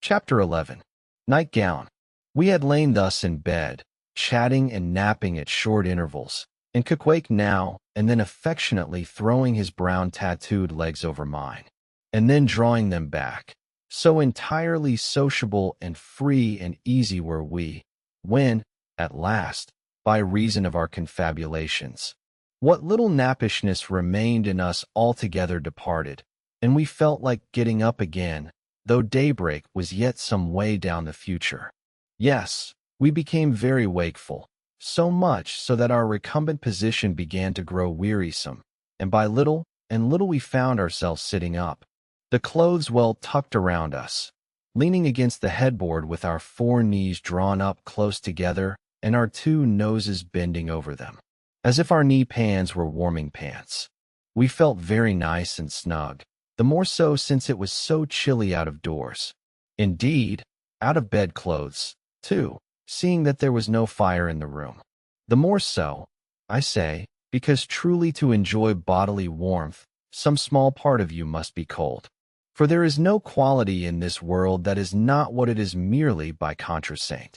Chapter 11. Nightgown. We had lain thus in bed, chatting and napping at short intervals, and Quake now and then affectionately throwing his brown tattooed legs over mine, and then drawing them back. So entirely sociable and free and easy were we, when, at last, by reason of our confabulations, what little nappishness remained in us altogether departed, and we felt like getting up again, though daybreak was yet some way down the future. Yes, we became very wakeful, so much so that our recumbent position began to grow wearisome, and by little and little we found ourselves sitting up, the clothes well tucked around us, leaning against the headboard with our 4 knees drawn up close together and our 2 noses bending over them, as if our knee pans were warming pants. We felt very nice and snug, the more so since it was so chilly out of doors. Indeed, out of bed clothes, too, seeing that there was no fire in the room. The more so, I say, because truly to enjoy bodily warmth, some small part of you must be cold. For there is no quality in this world that is not what it is merely by contrasaint.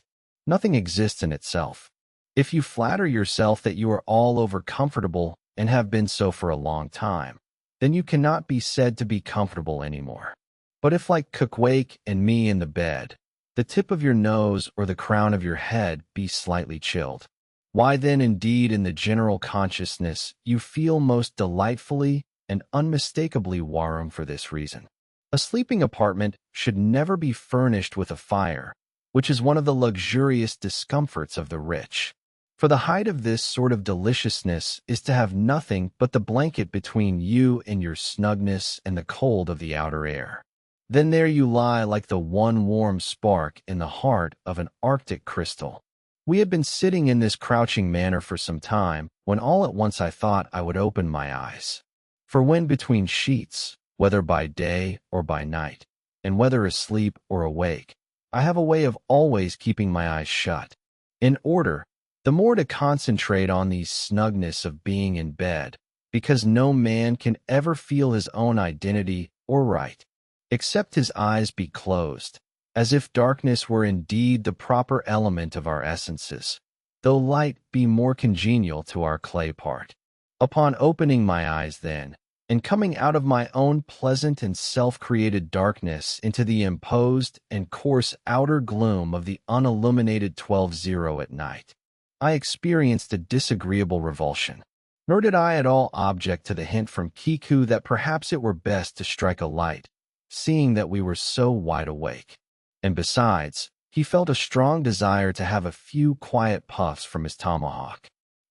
Nothing exists in itself. If you flatter yourself that you are all over comfortable and have been so for a long time, then you cannot be said to be comfortable anymore. But if, like Quake and me in the bed, the tip of your nose or the crown of your head be slightly chilled, why then indeed in the general consciousness you feel most delightfully and unmistakably warm for this reason. A sleeping apartment should never be furnished with a fire, which is one of the luxurious discomforts of the rich. For the height of this sort of deliciousness is to have nothing but the blanket between you and your snugness and the cold of the outer air. Then there you lie like the one warm spark in the heart of an Arctic crystal. We had been sitting in this crouching manner for some time, when all at once I thought I would open my eyes. For when between sheets, whether by day or by night, and whether asleep or awake, I have a way of always keeping my eyes shut, in order, the more to concentrate on the snugness of being in bed, because no man can ever feel his own identity or right, except his eyes be closed, as if darkness were indeed the proper element of our essences, though light be more congenial to our clay part. Upon opening my eyes then, and coming out of my own pleasant and self-created darkness into the imposed and coarse outer gloom of the unilluminated 12-0 at night, I experienced a disagreeable revulsion. Nor did I at all object to the hint from Kiku that perhaps it were best to strike a light, seeing that we were so wide awake. And besides, he felt a strong desire to have a few quiet puffs from his tomahawk.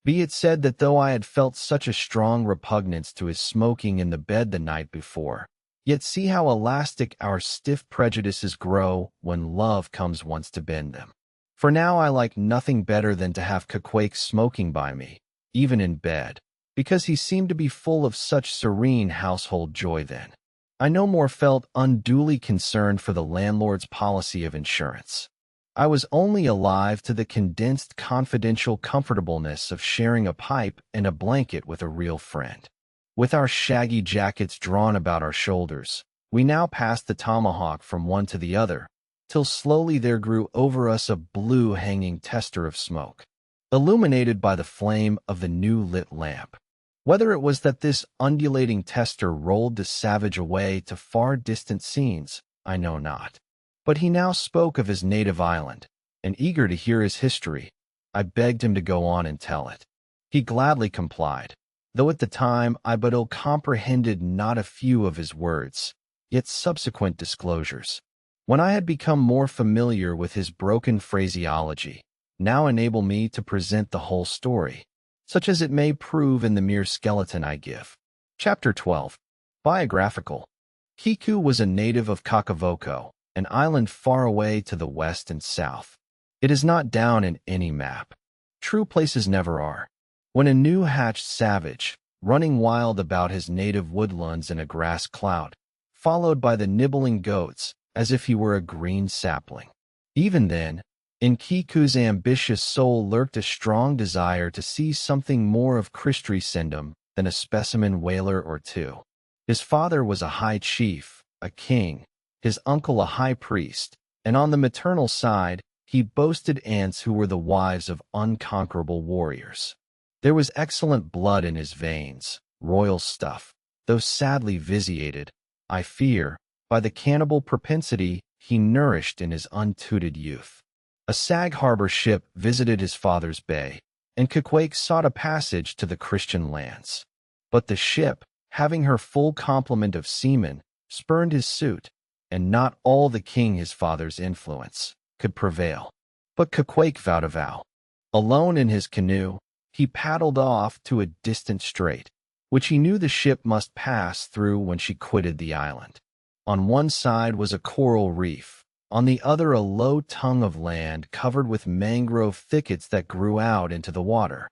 Be it said that though I had felt such a strong repugnance to his smoking in the bed the night before, yet see how elastic our stiff prejudices grow when love comes once to bend them. For now I like nothing better than to have Quake smoking by me, even in bed, because he seemed to be full of such serene household joy then. I no more felt unduly concerned for the landlord's policy of insurance. I was only alive to the condensed confidential comfortableness of sharing a pipe and a blanket with a real friend. With our shaggy jackets drawn about our shoulders, we now passed the tomahawk from one to the other, till slowly there grew over us a blue hanging tester of smoke, illuminated by the flame of the new lit lamp. Whether it was that this undulating tester rolled the savage away to far distant scenes, I know not. But he now spoke of his native island, and eager to hear his history, I begged him to go on and tell it. He gladly complied, though at the time I but ill comprehended not a few of his words, yet subsequent disclosures, when I had become more familiar with his broken phraseology, now enable me to present the whole story, such as it may prove in the mere skeleton I give. Chapter 12. Biographical. Kiku was a native of Kakavoko, an island far away to the west and south. It is not down in any map. True places never are. When a new-hatched savage, running wild about his native woodlands in a grass clout, followed by the nibbling goats, as if he were a green sapling. Even then, in Kiku's ambitious soul lurked a strong desire to see something more of Christendom than a specimen whaler or two. His father was a high chief, a king, his uncle a high priest, and on the maternal side, he boasted aunts who were the wives of unconquerable warriors. There was excellent blood in his veins, royal stuff, though sadly vitiated, I fear, by the cannibal propensity he nourished in his untutored youth. A Sag Harbor ship visited his father's bay, and Queequeg sought a passage to the Christian lands. But the ship, having her full complement of seamen, spurned his suit, and not all the king his father's influence could prevail. But Queequeg vowed a vow. Alone in his canoe, he paddled off to a distant strait, which he knew the ship must pass through when she quitted the island. On one side was a coral reef, on the other a low tongue of land covered with mangrove thickets that grew out into the water.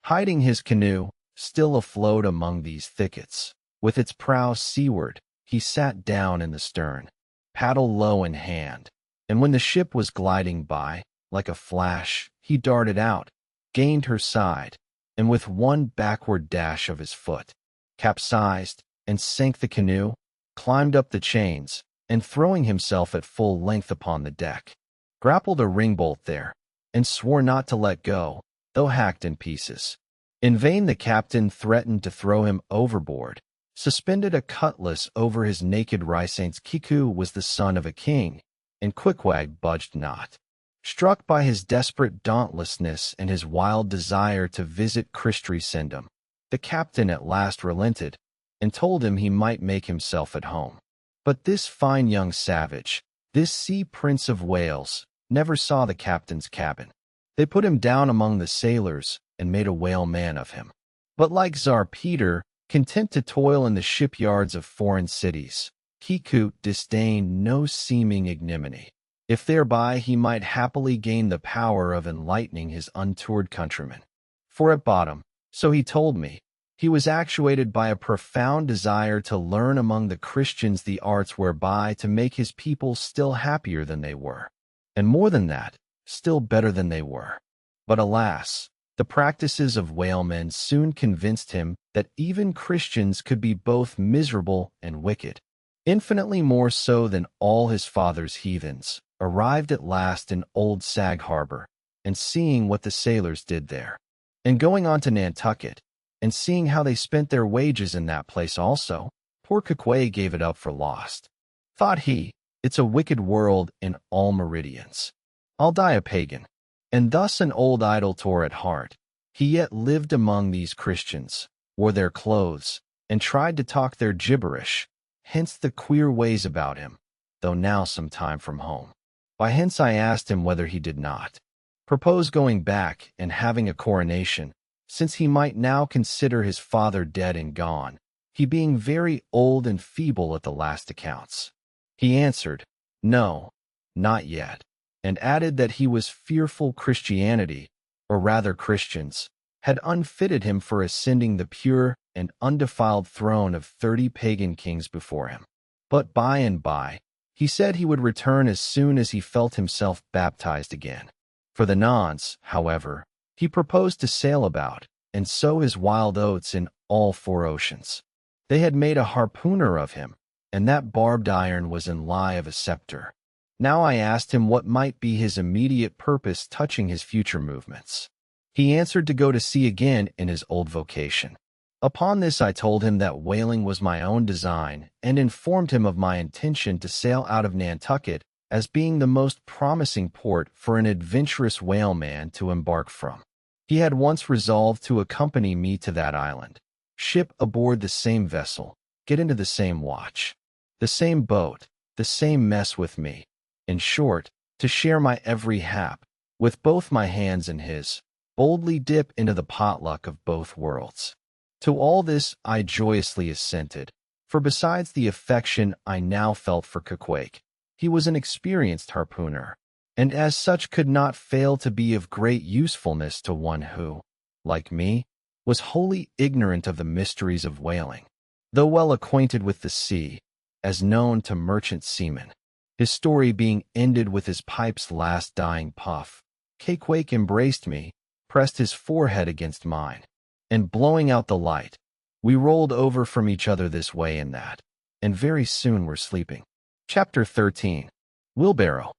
Hiding his canoe, still afloat among these thickets, with its prow seaward, he sat down in the stern, paddle low in hand, and when the ship was gliding by, like a flash, he darted out, gained her side, and with one backward dash of his foot, capsized and sank the canoe, climbed up the chains, and throwing himself at full length upon the deck, grappled a ringbolt there, and swore not to let go, though hacked in pieces. In vain the captain threatened to throw him overboard, suspended a cutlass over his naked risaints. Kiku was the son of a king, and Queequeg budged not. Struck by his desperate dauntlessness and his wild desire to visit Christendom, the captain at last relented, and told him he might make himself at home. But this fine young savage, this sea prince of Wales, never saw the captain's cabin. They put him down among the sailors and made a whaleman of him. But like Tsar Peter, content to toil in the shipyards of foreign cities, Kiku disdained no seeming ignominy, if thereby he might happily gain the power of enlightening his untoured countrymen. For at bottom, so he told me, he was actuated by a profound desire to learn among the Christians the arts whereby to make his people still happier than they were, and more than that, still better than they were. But alas, the practices of whalemen soon convinced him that even Christians could be both miserable and wicked. Infinitely more so than all his father's heathens, arrived at last in old Sag Harbor, and seeing what the sailors did there, and going on to Nantucket, and seeing how they spent their wages in that place also, poor Queequeg gave it up for lost. Thought he, it's a wicked world in all meridians. I'll die a pagan. And thus an old idolator at heart, he yet lived among these Christians, wore their clothes, and tried to talk their gibberish, hence the queer ways about him, though now some time from home. By hence I asked him whether he did not propose going back and having a coronation, since he might now consider his father dead and gone, he being very old and feeble at the last accounts. He answered, no, not yet, and added that he was fearful Christianity, or rather Christians, had unfitted him for ascending the pure and undefiled throne of 30 pagan kings before him. But by and by, he said he would return as soon as he felt himself baptized again. For the nonce, however, he proposed to sail about, and sow his wild oats in all 4 oceans. They had made a harpooner of him, and that barbed iron was in lie of a scepter. Now I asked him what might be his immediate purpose touching his future movements. He answered to go to sea again in his old vocation. Upon this I told him that whaling was my own design, and informed him of my intention to sail out of Nantucket as being the most promising port for an adventurous whaleman to embark from. He had once resolved to accompany me to that island, ship aboard the same vessel, get into the same watch, the same boat, the same mess with me, in short, to share my every hap, with both my hands in his, boldly dip into the potluck of both worlds. To all this I joyously assented, for besides the affection I now felt for Queequeg, he was an experienced harpooner, and as such could not fail to be of great usefulness to one who, like me, was wholly ignorant of the mysteries of whaling, though well acquainted with the sea, as known to merchant seamen. His story being ended with his pipe's last dying puff, Queequeg embraced me, pressed his forehead against mine, and blowing out the light, we rolled over from each other this way and that, and very soon were sleeping. Chapter 13. Wheelbarrow.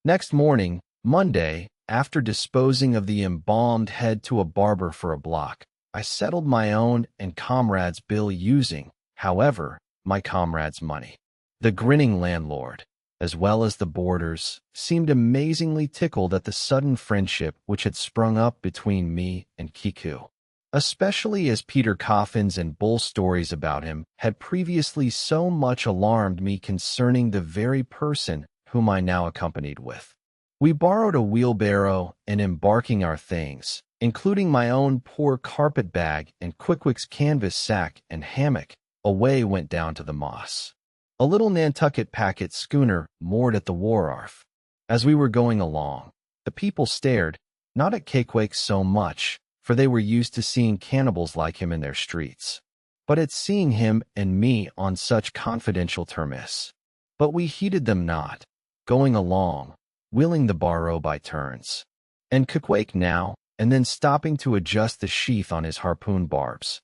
Next morning, Monday, after disposing of the embalmed head to a barber for a block, I settled my own and comrade's bill using, however, my comrade's money. The grinning landlord, as well as the boarders, seemed amazingly tickled at the sudden friendship which had sprung up between me and Kiku, especially as Peter Coffin's and bull stories about him had previously so much alarmed me concerning the very person whom I now accompanied with. We borrowed a wheelbarrow and, embarking our things, including my own poor carpet bag and Quickwick's canvas sack and hammock, away went down to the Moss, a little Nantucket packet schooner moored at the wharf. As we were going along, the people stared, not at Queequeg so much, for they were used to seeing cannibals like him in their streets, but at seeing him and me on such confidential terms. But we heeded them not, going along, wheeling the barrow by turns, and Queequeg now and then stopping to adjust the sheath on his harpoon barbs.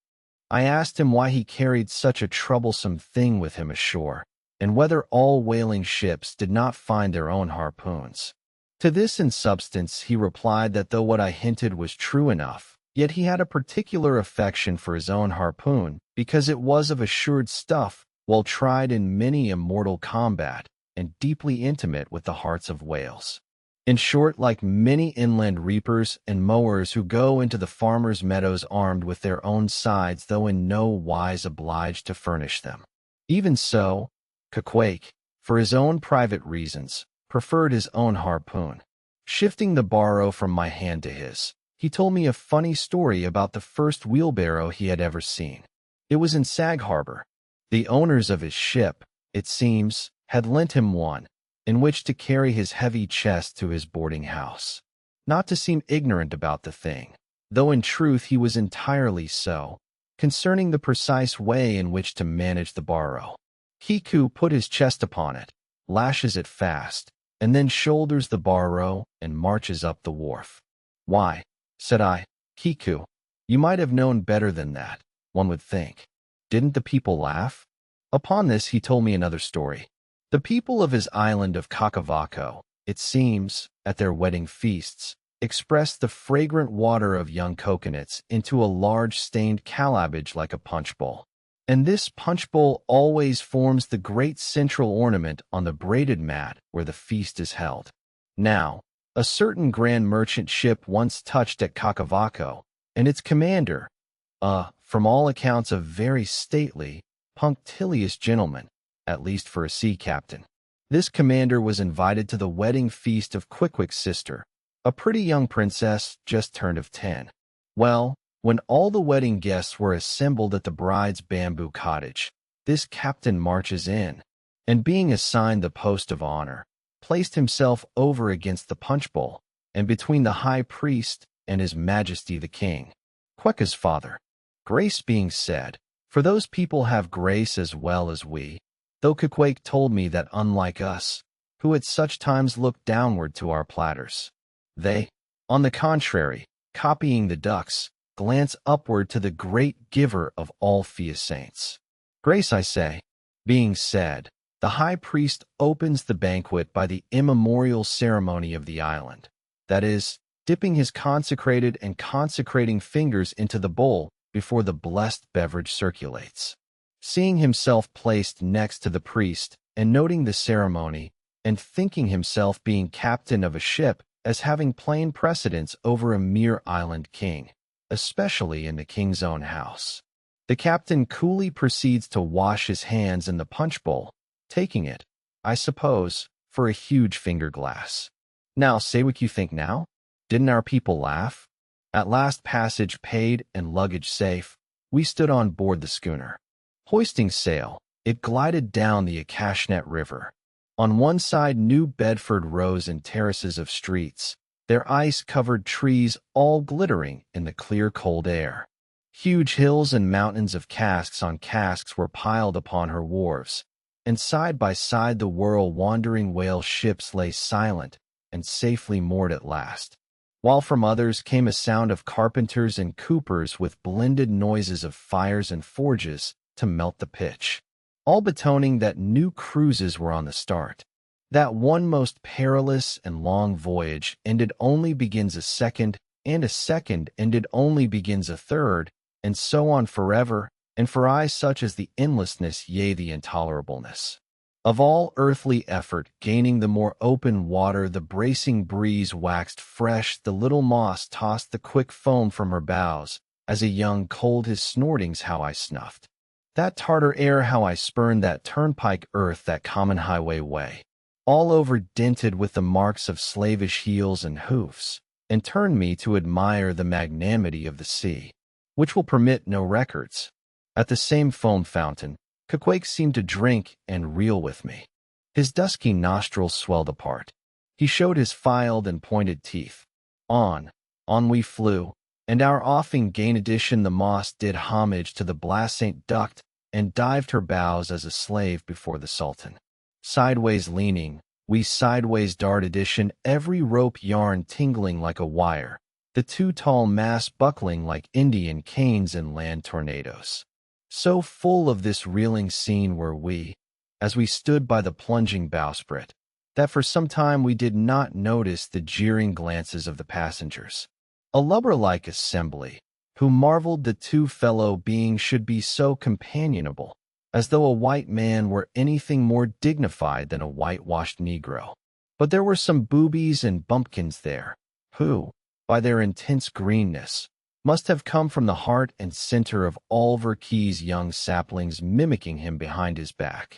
I asked him why he carried such a troublesome thing with him ashore, and whether all whaling ships did not find their own harpoons. To this in substance he replied that though what I hinted was true enough, yet he had a particular affection for his own harpoon, because it was of assured stuff, well tried in many a mortal combat, and deeply intimate with the hearts of whales. In short, like many inland reapers and mowers who go into the farmers' meadows armed with their own scythes, though in no wise obliged to furnish them. Even so, Queequeg, for his own private reasons, preferred his own harpoon. Shifting the barrow from my hand to his, he told me a funny story about the first wheelbarrow he had ever seen. It was in Sag Harbor. The owners of his ship, it seems, had lent him one, in which to carry his heavy chest to his boarding house. Not to seem ignorant about the thing, though in truth he was entirely so, concerning the precise way in which to manage the barrow. Kiku put his chest upon it, lashes it fast, and then shoulders the barrow and marches up the wharf. Why, said I, Kiku, you might have known better than that, one would think. Didn't the people laugh? Upon this he told me another story. The people of his island of Kakavako, it seems, at their wedding feasts, expressed the fragrant water of young coconuts into a large stained calabash like a punch bowl. And this punch bowl always forms the great central ornament on the braided mat where the feast is held. Now, a certain grand merchant ship once touched at Kakavako, and its commander, from all accounts a very stately, punctilious gentleman, at least for a sea captain. This commander was invited to the wedding feast of Queequeg's sister, a pretty young princess just turned of 10. Well, when all the wedding guests were assembled at the bride's bamboo cottage, this captain marches in, and being assigned the post of honor, placed himself over against the punch bowl, and between the high priest and his majesty the king, Queequeg's father. Grace being said, for those people have grace as well as we, though Queequeg told me that unlike us, who at such times look downward to our platters, they, on the contrary, copying the ducks, glance upward to the great giver of all saints. Grace, I say, being said, the high priest opens the banquet by the immemorial ceremony of the island, that is, dipping his consecrated and consecrating fingers into the bowl before the blessed beverage circulates. Seeing himself placed next to the priest, and noting the ceremony, and thinking himself being captain of a ship as having plain precedence over a mere island king, especially in the king's own house, the captain coolly proceeds to wash his hands in the punch bowl, taking it, I suppose, for a huge finger glass. Now say what you think now. Didn't our people laugh? At last, passage paid and luggage safe, we stood on board the schooner. Hoisting sail, it glided down the Acashnet River. On one side, New Bedford rose in terraces of streets, their ice-covered trees all glittering in the clear, cold air. Huge hills and mountains of casks on casks were piled upon her wharves, and side by side the wandering whale ships lay silent and safely moored at last, while from others came a sound of carpenters and coopers with blended noises of fires and forges to melt the pitch, all betoning that new cruises were on the start. That one most perilous and long voyage ended only begins a second, and a second ended only begins a third, and so on forever, and for aye such as the endlessness, yea, the intolerableness of all earthly effort. Gaining the more open water, the bracing breeze waxed fresh, the little moss tossed the quick foam from her bows, as a young cold his snortings how I snuffed that Tartar air, how I spurned that turnpike earth, that common highway way, all over dented with the marks of slavish heels and hoofs, and turned me to admire the magnanimity of the sea, which will permit no records. At the same foam fountain, Queequeg seemed to drink and reel with me. His dusky nostrils swelled apart. He showed his filed and pointed teeth. On we flew, and our offing gain addition, the moss did homage to the Blassant ducked and dived her bows as a slave before the Sultan. Sideways leaning, we sideways dart addition, every rope yarn tingling like a wire, the two tall masts buckling like Indian canes in land tornadoes. So full of this reeling scene were we, as we stood by the plunging bowsprit, that for some time we did not notice the jeering glances of the passengers. A lubber-like assembly, who marveled the two fellow beings should be so companionable, as though a white man were anything more dignified than a whitewashed Negro. But there were some boobies and bumpkins there, who, by their intense greenness, must have come from the heart and center of Oliver Key's young saplings, mimicking him behind his back.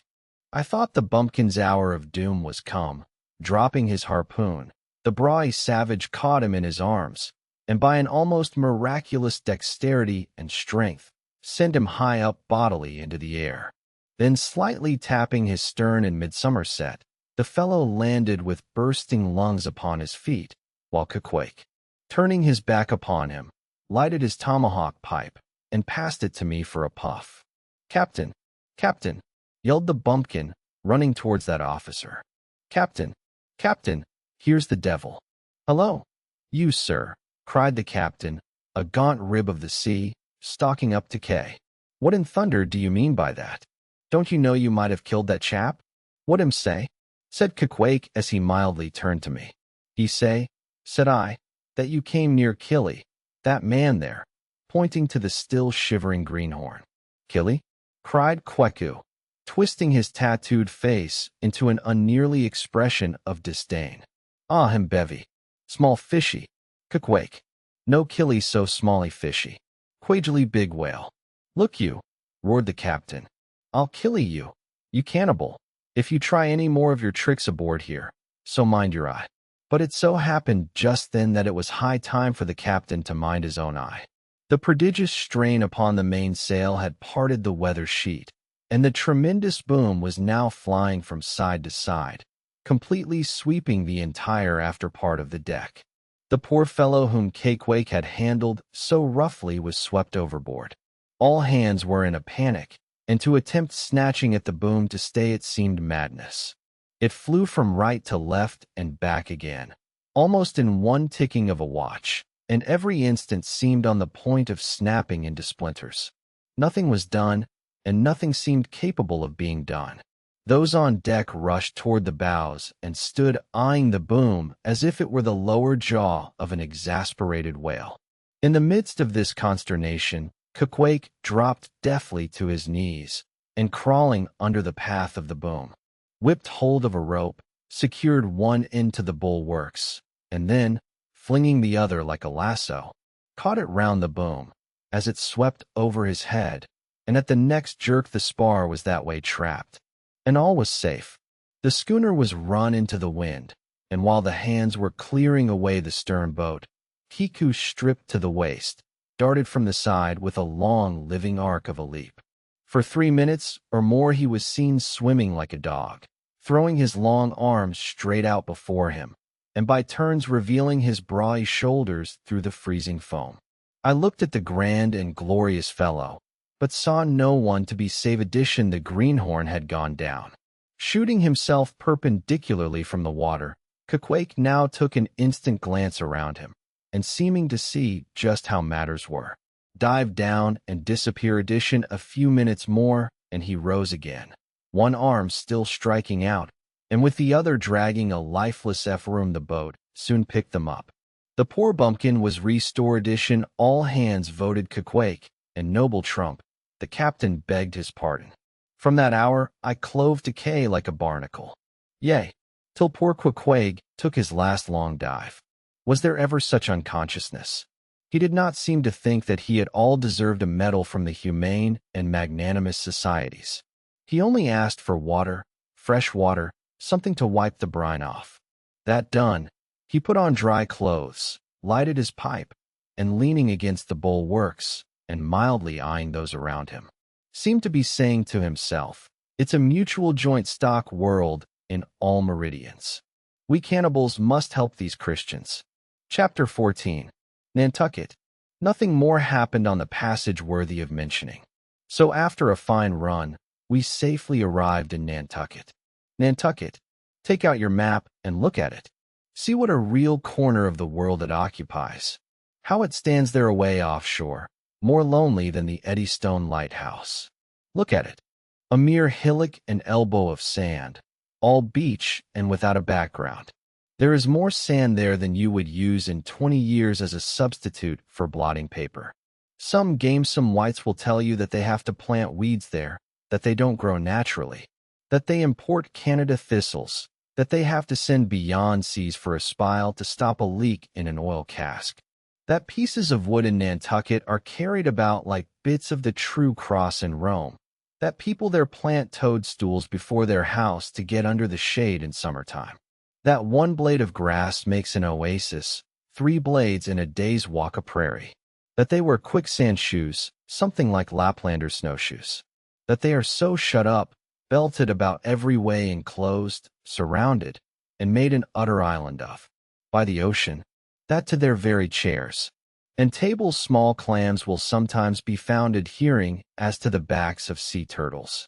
I thought the bumpkin's hour of doom was come. Dropping his harpoon, the brawny savage caught him in his arms, and by an almost miraculous dexterity and strength, sent him high up bodily into the air. Then, slightly tapping his stern in mid-somerset, the fellow landed with bursting lungs upon his feet, while Queequeg, turning his back upon him, lighted his tomahawk pipe, and passed it to me for a puff. "Captain! Captain!" yelled the bumpkin, running towards that officer. "Captain! Captain! Here's the devil!" "Hello! You, sir!" cried the captain, a gaunt rib of the sea, stalking up to Kay. "What in thunder do you mean by that? Don't you know you might have killed that chap?" "What him say?" said Queequeg as he mildly turned to me. "He say," said I, "that you came near Killy, that man there," pointing to the still shivering greenhorn. "Killy?" cried Queequeg, twisting his tattooed face into an unnearly expression of disdain. "Ah, him bevy. Small fishy. Queequeg. No Killy so smally fishy. Quagely big whale." "Look you," roared the captain. "I'll killy you, you cannibal, if you try any more of your tricks aboard here, so mind your eye." But it so happened just then that it was high time for the captain to mind his own eye. The prodigious strain upon the mainsail had parted the weather sheet, and the tremendous boom was now flying from side to side, completely sweeping the entire after part of the deck. The poor fellow whom Queequeg had handled so roughly was swept overboard. All hands were in a panic, and to attempt snatching at the boom to stay it seemed madness. It flew from right to left and back again, almost in one ticking of a watch, and every instant seemed on the point of snapping into splinters. Nothing was done, and nothing seemed capable of being done. Those on deck rushed toward the bows and stood eyeing the boom as if it were the lower jaw of an exasperated whale. In the midst of this consternation, Queequeg dropped deftly to his knees, and crawling under the path of the boom, whipped hold of a rope, secured one end to the bulwarks, and then, flinging the other like a lasso, caught it round the boom, as it swept over his head, and at the next jerk the spar was that way trapped, and all was safe. The schooner was run into the wind, and while the hands were clearing away the stern boat, Kiku, stripped to the waist, darted from the side with a long living arc of a leap. For 3 minutes or more he was seen swimming like a dog, throwing his long arms straight out before him, and by turns revealing his brawny shoulders through the freezing foam. I looked at the grand and glorious fellow, but saw no one to be save addition the greenhorn had gone down. Shooting himself perpendicularly from the water, Queequeg now took an instant glance around him, and seeming to see just how matters were, dived down and disappeared addition a few minutes more, and he rose again, one arm still striking out, and with the other dragging a lifeless Ephraim, the boat soon picked them up. The poor bumpkin was restored. All hands voted Queequeg, and noble Trump, the captain, begged his pardon. From that hour I clove to Kay like a barnacle. Yea, till poor Queequeg took his last long dive. Was there ever such unconsciousness? He did not seem to think that he at all deserved a medal from the humane and magnanimous societies. He only asked for water, fresh water, something to wipe the brine off. That done, he put on dry clothes, lighted his pipe, and leaning against the bulwarks, and mildly eyeing those around him, seemed to be saying to himself, "It's a mutual joint stock world in all meridians. We cannibals must help these Christians." Chapter 14. Nantucket. Nothing more happened on the passage worthy of mentioning. So after a fine run, we safely arrived in Nantucket. Nantucket. Take out your map and look at it. See what a real corner of the world it occupies. How it stands there away offshore, more lonely than the Eddystone Lighthouse. Look at it. A mere hillock and elbow of sand, all beach and without a background. There is more sand there than you would use in 20 years as a substitute for blotting paper. Some gamesome whites will tell you that they have to plant weeds there, that they don't grow naturally, that they import Canada thistles, that they have to send beyond seas for a spile to stop a leak in an oil cask, that pieces of wood in Nantucket are carried about like bits of the true cross in Rome, that people there plant toadstools before their house to get under the shade in summertime, that one blade of grass makes an oasis, 3 blades in a day's walk a prairie, that they wear quicksand shoes, something like Laplanders' snowshoes, that they are so shut up, belted about every way, enclosed, surrounded, and made an utter island of, by the ocean, that to their very chairs and tables small clams will sometimes be found adhering as to the backs of sea turtles.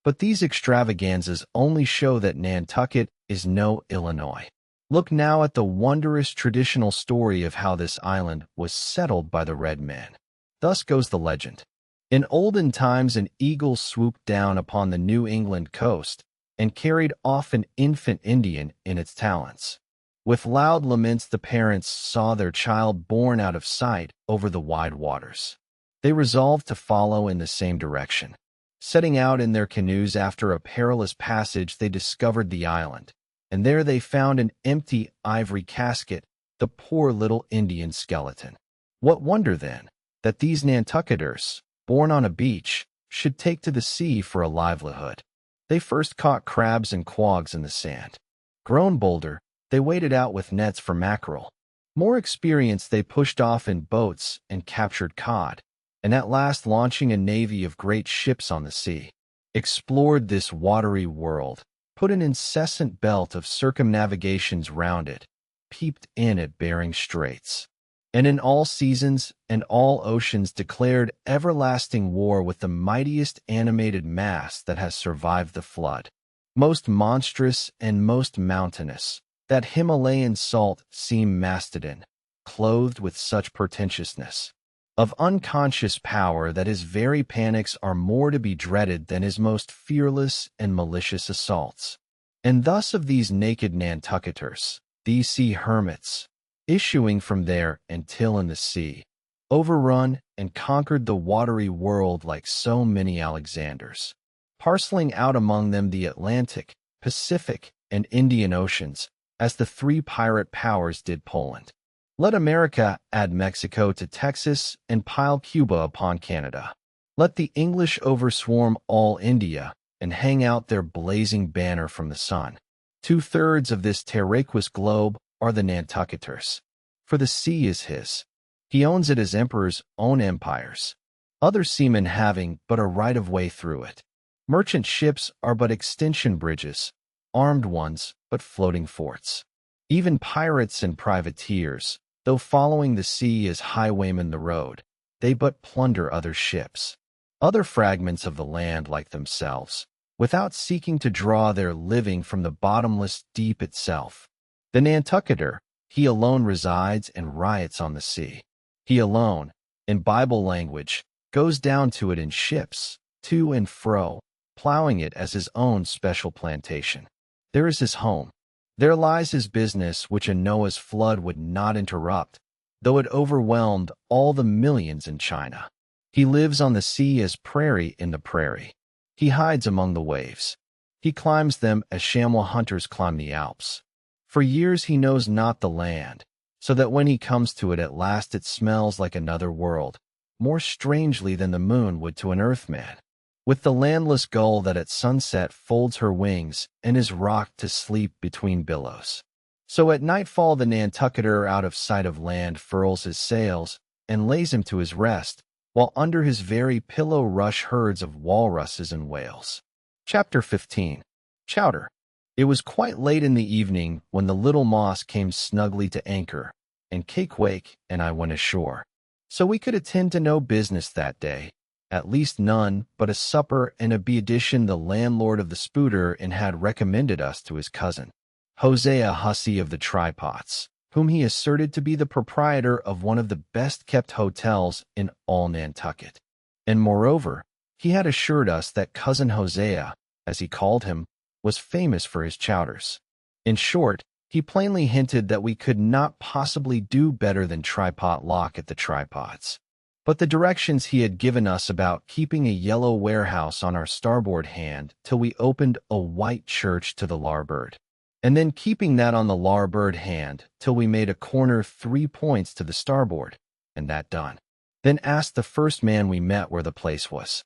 But these extravaganzas only show that Nantucket is no Illinois. Look now at the wondrous traditional story of how this island was settled by the red men. Thus goes the legend. In olden times an eagle swooped down upon the New England coast and carried off an infant Indian in its talons. With loud laments the parents saw their child borne out of sight over the wide waters. They resolved to follow in the same direction. Setting out in their canoes after a perilous passage, they discovered the island, and there they found an empty ivory casket, the poor little Indian skeleton. What wonder, then, that these Nantucketers, born on a beach, should take to the sea for a livelihood. They first caught crabs and quags in the sand. Grown bolder, they waded out with nets for mackerel. More experienced, they pushed off in boats and captured cod, and at last, launching a navy of great ships on the sea, explored this watery world, put an incessant belt of circumnavigations round it, peeped in at Bering Straits, and in all seasons and all oceans declared everlasting war with the mightiest animated mass that has survived the flood, most monstrous and most mountainous, that Himalayan salt sea mastodon, clothed with such portentousness of unconscious power that his very panics are more to be dreaded than his most fearless and malicious assaults. And thus of these naked Nantucketers, these sea hermits, issuing from there until in the sea, overrun and conquered the watery world like so many Alexanders, parceling out among them the Atlantic, Pacific, and Indian Oceans, as the 3 pirate powers did Poland. Let America add Mexico to Texas and pile Cuba upon Canada. Let the English overswarm all India and hang out their blazing banner from the sun. 2/3 of this terraqueous globe are the Nantucketers, for the sea is his. He owns it as emperors own empires, other seamen having but a right of way through it. Merchant ships are but extension bridges, armed ones but floating forts. Even pirates and privateers, though following the sea as highwaymen the road, they but plunder other ships, other fragments of the land like themselves, without seeking to draw their living from the bottomless deep itself. The Nantucketer, he alone resides and riots on the sea. He alone, in Bible language, goes down to it in ships, to and fro, plowing it as his own special plantation. There is his home. There lies his business, which a Noah's flood would not interrupt, though it overwhelmed all the millions in China. He lives on the sea as prairie in the prairie. He hides among the waves. He climbs them as chamois hunters climb the Alps. For years he knows not the land, so that when he comes to it at last it smells like another world, more strangely than the moon would to an earthman, with the landless gull that at sunset folds her wings and is rocked to sleep between billows. So at nightfall the Nantucketer out of sight of land furls his sails and lays him to his rest, while under his very pillow rush herds of walruses and whales. Chapter 15. Chowder. It was quite late in the evening when the little moss came snugly to anchor, and Cakewake and I went ashore. So we could attend to no business that day, at least none but a supper and a be-addition the landlord of the Spooter and had recommended us to his cousin, Hosea Hussey of the Tripods, whom he asserted to be the proprietor of one of the best-kept hotels in all Nantucket. And moreover, he had assured us that Cousin Hosea, as he called him, was famous for his chowders. In short, he plainly hinted that we could not possibly do better than tripot lock at the Tripods. But the directions he had given us about keeping a yellow warehouse on our starboard hand till we opened a white church to the larboard, and then keeping that on the larboard hand till we made a corner 3 points to the starboard, and that done, then asked the first man we met where the place was.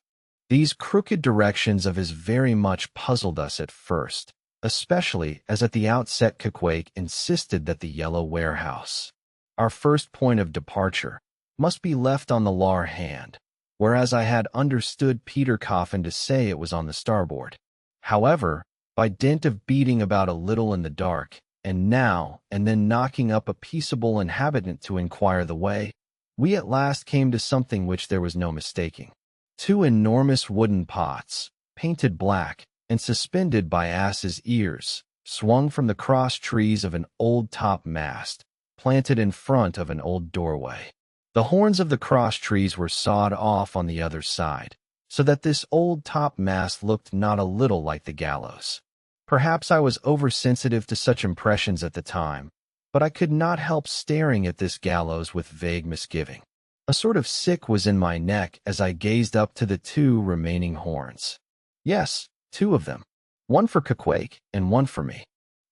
These crooked directions of his very much puzzled us at first, especially as at the outset Cakewake insisted that the yellow warehouse, our first point of departure, must be left on the lar hand, whereas I had understood Peter Coffin to say it was on the starboard. However, by dint of beating about a little in the dark, and now and then knocking up a peaceable inhabitant to inquire the way, we at last came to something which there was no mistaking. 2 enormous wooden pots, painted black and suspended by asses' ears, swung from the cross trees of an old topmast, planted in front of an old doorway. The horns of the cross trees were sawed off on the other side, so that this old topmast looked not a little like the gallows. Perhaps I was oversensitive to such impressions at the time, but I could not help staring at this gallows with vague misgiving. A sort of sick was in my neck as I gazed up to the 2 remaining horns. Yes, 2 of them, one for Cakewake and one for me.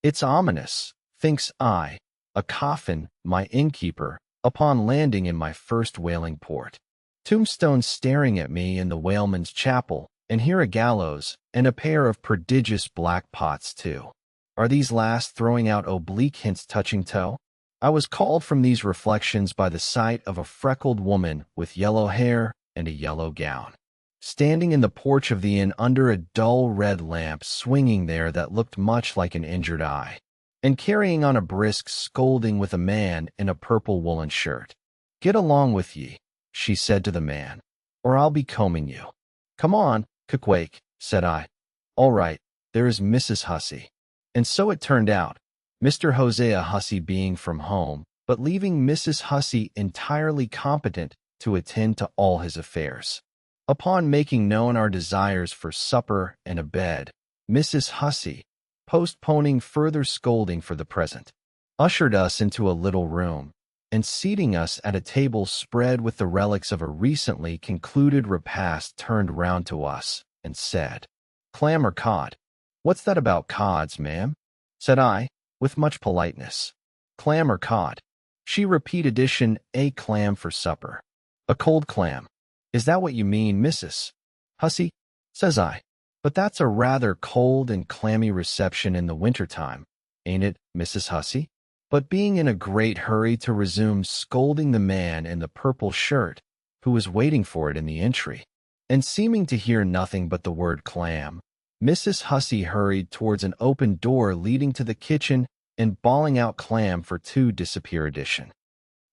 It's ominous, thinks I, a coffin, my innkeeper, upon landing in my first whaling port. Tombstones staring at me in the whaleman's chapel, and here a gallows, and a pair of prodigious black pots too. Are these last throwing out oblique hints touching toe? I was called from these reflections by the sight of a freckled woman with yellow hair and a yellow gown, standing in the porch of the inn under a dull red lamp swinging there that looked much like an injured eye, and carrying on a brisk scolding with a man in a purple woolen shirt. "Get along with ye," she said to the man, "or I'll be combing you." "Come on, Cakewake," said I. "All right, there is Mrs. Hussey." And so it turned out, Mr. Hosea Hussey being from home, but leaving Mrs. Hussey entirely competent to attend to all his affairs. Upon making known our desires for supper and a bed, Mrs. Hussey, postponing further scolding for the present, ushered us into a little room, and seating us at a table spread with the relics of a recently concluded repast, turned round to us and said, "Clam or cod?" "What's that about cods, ma'am?" said I, with much politeness. "Clam or cod?" She repeated addition, "A clam for supper." "A cold clam. Is that what you mean, Mrs. Hussey?" says I. "But that's a rather cold and clammy reception in the winter-time, ain't it, Mrs. Hussey?" But being in a great hurry to resume scolding the man in the purple shirt, who was waiting for it in the entry, and seeming to hear nothing but the word clam, Mrs. Hussey hurried towards an open door leading to the kitchen and bawling out clam for 2 disappear addition.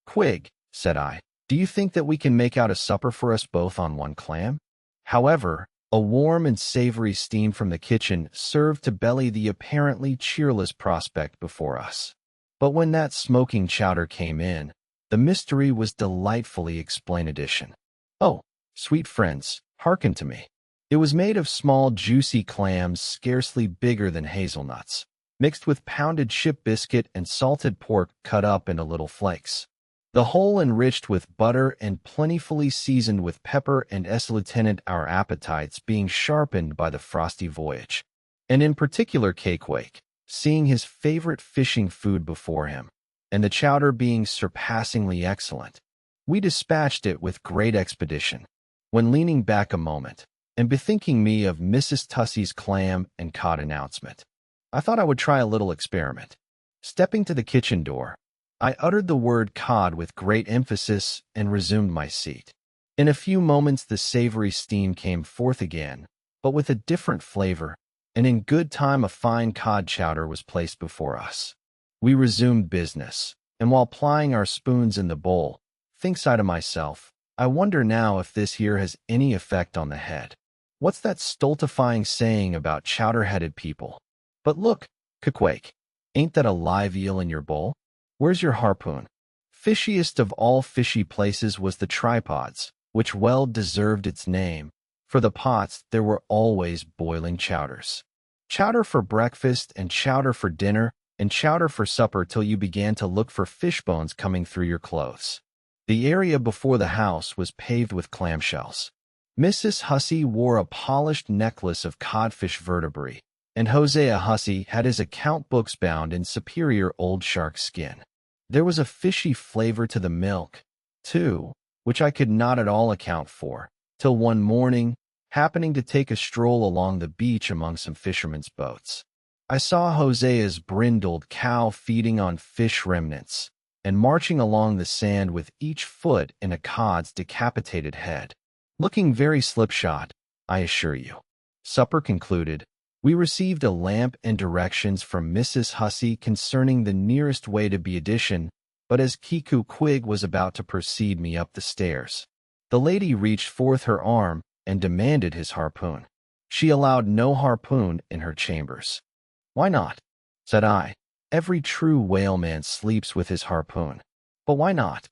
"Quig," said I, "do you think that we can make out a supper for us both on 1 clam?" However, a warm and savory steam from the kitchen served to belly the apparently cheerless prospect before us. But when that smoking chowder came in, the mystery was delightfully explained. "Oh, sweet friends, hearken to me. It was made of small, juicy clams scarcely bigger than hazelnuts, mixed with pounded ship biscuit and salted pork cut up into little flakes. The whole enriched with butter and plentifully seasoned with pepper and Lieutenant, our appetites being sharpened by the frosty voyage. And in particular Cakewake, seeing his favorite fishing food before him, and the chowder being surpassingly excellent. We dispatched it with great expedition, when leaning back a moment, and bethinking me of Mrs. Tussie's clam and cod announcement, I thought I would try a little experiment. Stepping to the kitchen door, I uttered the word cod with great emphasis and resumed my seat. In a few moments the savory steam came forth again, but with a different flavor, and in good time a fine cod chowder was placed before us. We resumed business, and while plying our spoons in the bowl, thinks I to myself, I wonder now if this here has any effect on the head. What's that stultifying saying about chowder-headed people? But look, Cakewake, ain't that a live eel in your bowl? Where's your harpoon? Fishiest of all fishy places was the tripods, which well deserved its name. For the pots there were always boiling chowders. Chowder for breakfast and chowder for dinner and chowder for supper till you began to look for fish bones coming through your clothes. The area before the house was paved with clamshells. Mrs. Hussey wore a polished necklace of codfish vertebrae, and Hosea Hussey had his account books bound in superior old shark skin. There was a fishy flavor to the milk, too, which I could not at all account for, till one morning, happening to take a stroll along the beach among some fishermen's boats, I saw Hosea's brindled cow feeding on fish remnants, and marching along the sand with each foot in a cod's decapitated head, looking very slipshod, I assure you. Supper concluded, we received a lamp and directions from Mrs. Hussey concerning the nearest way to Biadition, but as Cakewake was about to precede me up the stairs, the lady reached forth her arm and demanded his harpoon. She allowed no harpoon in her chambers. Why not? Said I. Every true whaleman sleeps with his harpoon. But why not?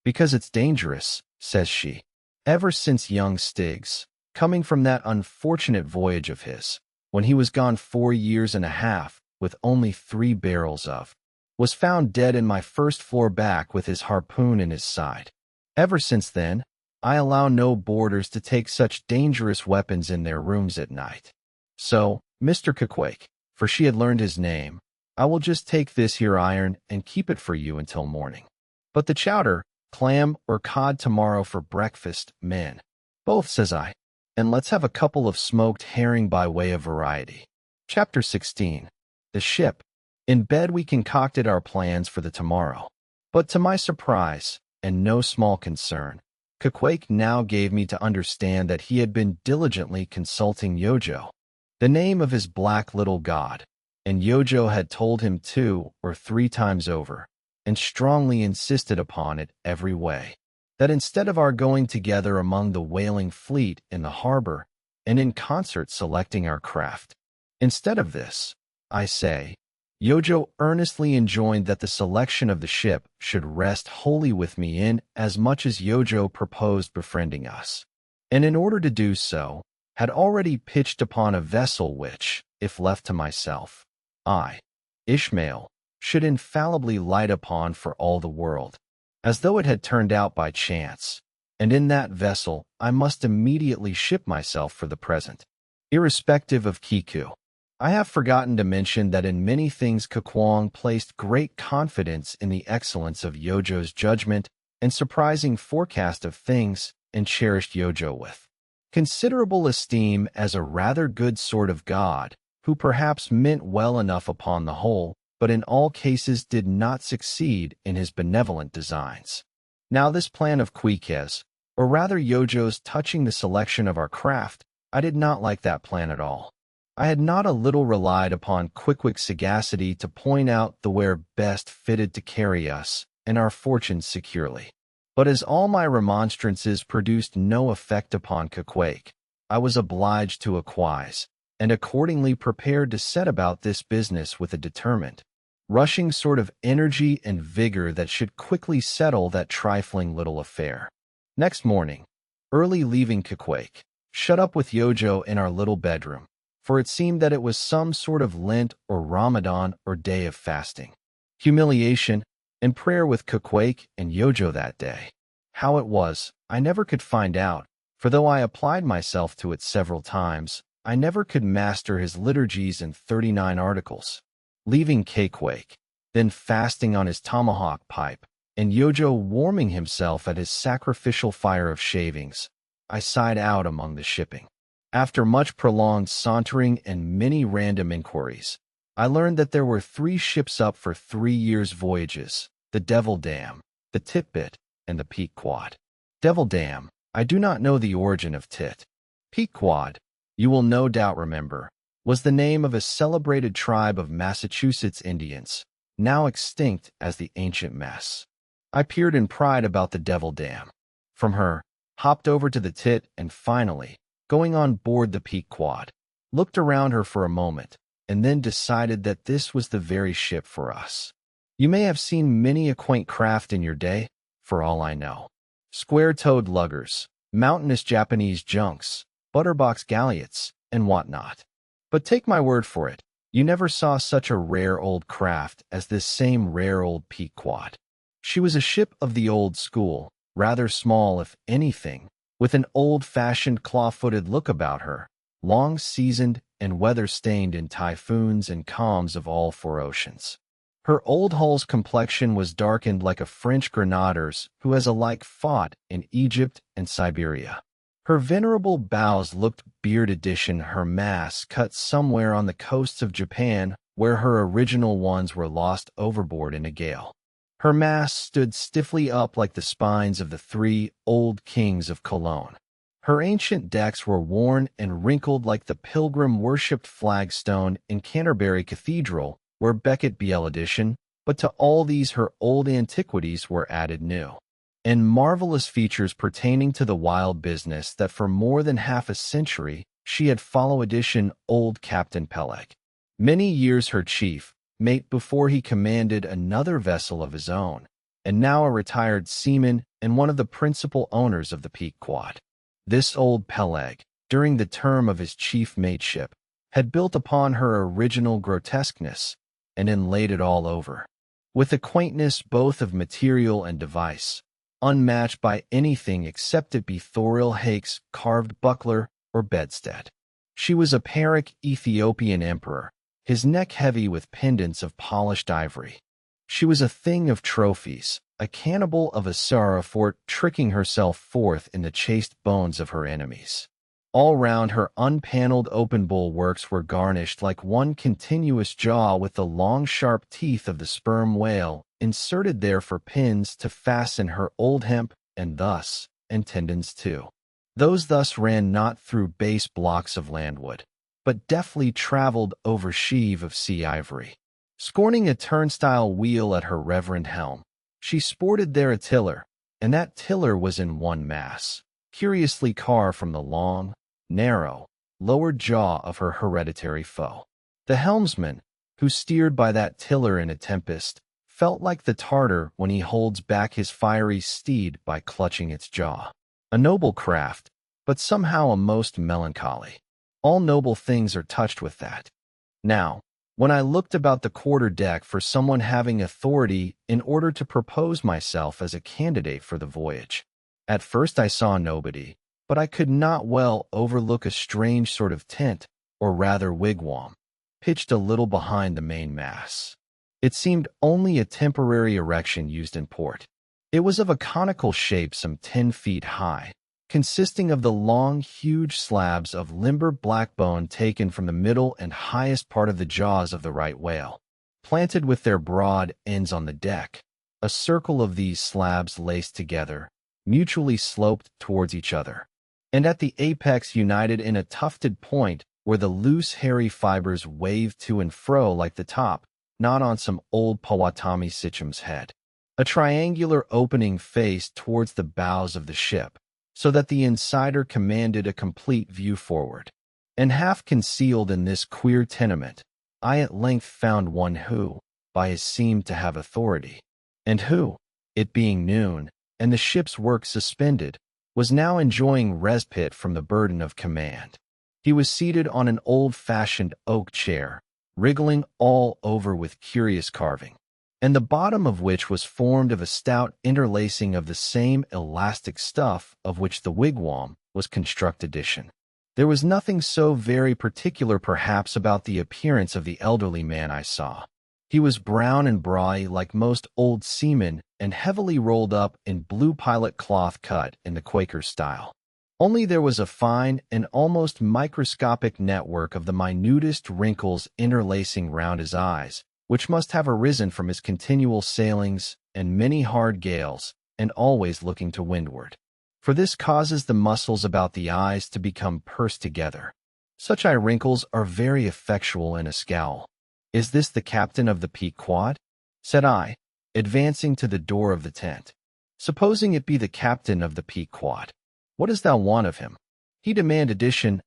Because it's dangerous, says she. Ever since young Stiggs, coming from that unfortunate voyage of his, when he was gone 4 years and a half, with only 3 barrels of, was found dead in my first floor back with his harpoon in his side. Ever since then, I allow no boarders to take such dangerous weapons in their rooms at night. So, Mr. Cakewake, for she had learned his name, I will just take this here iron and keep it for you until morning. But the chowder, clam or cod tomorrow for breakfast, men. Both, says I, and let's have a couple of smoked herring by way of variety. Chapter 16. The Ship. In bed we concocted our plans for the tomorrow. But to my surprise, and no small concern, Cakewake now gave me to understand that he had been diligently consulting Yojo, the name of his black little god, and Yojo had told him 2 or 3 times over, and strongly insisted upon it every way, that instead of our going together among the whaling fleet in the harbor, and in concert selecting our craft, instead of this, I say, Yojo earnestly enjoined that the selection of the ship should rest wholly with me in as much as Yojo proposed befriending us, and in order to do so, had already pitched upon a vessel which, if left to myself, I, Ishmael, should infallibly light upon for all the world, as though it had turned out by chance, and in that vessel I must immediately ship myself for the present, irrespective of Kiku. I have forgotten to mention that in many things Cakewake placed great confidence in the excellence of Yojo's judgment and surprising forecast of things, and cherished Yojo with considerable esteem as a rather good sort of god, who perhaps meant well enough upon the whole, but in all cases did not succeed in his benevolent designs. Now this plan of Queequeg's, or rather Yojo's, touching the selection of our craft, I did not like that plan at all. I had not a little relied upon Queequeg's sagacity to point out the where best fitted to carry us and our fortunes securely. But as all my remonstrances produced no effect upon Cakewake, I was obliged to acquiesce, and accordingly prepared to set about this business with a determined, rushing sort of energy and vigor that should quickly settle that trifling little affair. Next morning, early leaving Cakewake, shut up with Yojo in our little bedroom, for it seemed that it was some sort of Lent or Ramadan or day of fasting, humiliation, and prayer with Kukwake and Yojo that day. How it was, I never could find out, for though I applied myself to it several times, I never could master his liturgies and 39 articles. Leaving Kukwake, then fasting on his tomahawk pipe, and Yojo warming himself at his sacrificial fire of shavings, I sighed out among the shipping. After much prolonged sauntering and many random inquiries, I learned that there were 3 ships up for 3 years' voyages: the Devil Dam, the Tit-Bit, and the Pequod. Devil Dam, I do not know the origin of Tit. Pequod, you will no doubt remember, was the name of a celebrated tribe of Massachusetts Indians, now extinct as the Ancient Mess. I peered in pride about the Devil Dam. From her, hopped over to the Tit, and finally, going on board the Pequod, looked around her for a moment, and then decided that this was the very ship for us. You may have seen many a quaint craft in your day, for all I know. Square-toed luggers, mountainous Japanese junks, butterbox galliots, and whatnot. But take my word for it, you never saw such a rare old craft as this same rare old Pequod. She was a ship of the old school, rather small if anything, with an old-fashioned claw-footed look about her, long-seasoned and weather-stained in typhoons and calms of all 4 oceans. Her old hull's complexion was darkened like a French grenader's who has alike fought in Egypt and Siberia. Her venerable bows looked beard-edition, her masts cut somewhere on the coasts of Japan where her original ones were lost overboard in a gale. Her masts stood stiffly up like the spines of the 3 old kings of Cologne. Her ancient decks were worn and wrinkled like the pilgrim-worshipped flagstone in Canterbury Cathedral, where Becket Biel edition, but to all these her old antiquities were added new, and marvelous features pertaining to the wild business that for more than half a century she had follow edition old Captain Peleg. Many years her chief mate before he commanded another vessel of his own, and now a retired seaman and one of the principal owners of the Pequod. This old Peleg, during the term of his chief mateship, had built upon her original grotesqueness and inlaid it all over, with a quaintness both of material and device, unmatched by anything except it be Thoril Hake's carved buckler or bedstead. She was a Pyrrhic Ethiopian emperor, his neck heavy with pendants of polished ivory. She was a thing of trophies, a cannibal of Astir for tricking herself forth in the chaste bones of her enemies. All round her unpaneled open bulwarks were garnished like one continuous jaw with the long sharp teeth of the sperm whale, inserted there for pins to fasten her old hemp, and tendons too. Those thus ran not through base blocks of landwood, but deftly travelled over sheave of sea ivory. Scorning a turnstile wheel at her reverend helm, she sported there a tiller, and that tiller was in one mass, curiously carved from the long, narrow, lower jaw of her hereditary foe. The helmsman, who steered by that tiller in a tempest, felt like the Tartar when he holds back his fiery steed by clutching its jaw. A noble craft, but somehow a most melancholy. All noble things are touched with that. Now, when I looked about the quarter-deck for someone having authority in order to propose myself as a candidate for the voyage, at first I saw nobody, but I could not well overlook a strange sort of tent, or rather wigwam, pitched a little behind the main mast. It seemed only a temporary erection used in port. It was of a conical shape some 10 feet high, consisting of the long, huge slabs of limber black bone taken from the middle and highest part of the jaws of the right whale, planted with their broad ends on the deck. A circle of these slabs laced together, mutually sloped towards each other, and at the apex united in a tufted point where the loose hairy fibers waved to and fro like the top, not on some old Powhatami Sitcham's head. A triangular opening faced towards the bows of the ship, so that the insider commanded a complete view forward. And half concealed in this queer tenement, I at length found one who, by his seemed to have authority, and who, it being noon, and the ship's work suspended, was now enjoying respite from the burden of command. He was seated on an old-fashioned oak chair, wriggling all over with curious carving, and the bottom of which was formed of a stout interlacing of the same elastic stuff of which the wigwam was constructed. There was nothing so very particular perhaps about the appearance of the elderly man I saw. He was brown and brawny like most old seamen and heavily rolled up in blue pilot cloth cut in the Quaker style. Only there was a fine and almost microscopic network of the minutest wrinkles interlacing round his eyes, which must have arisen from his continual sailings and many hard gales, and always looking to windward. For this causes the muscles about the eyes to become pursed together. Such eye wrinkles are very effectual in a scowl. "Is this the captain of the Pequod?" said I, advancing to the door of the tent. "Supposing it be the captain of the Pequod, what dost thou want of him?" He demanded.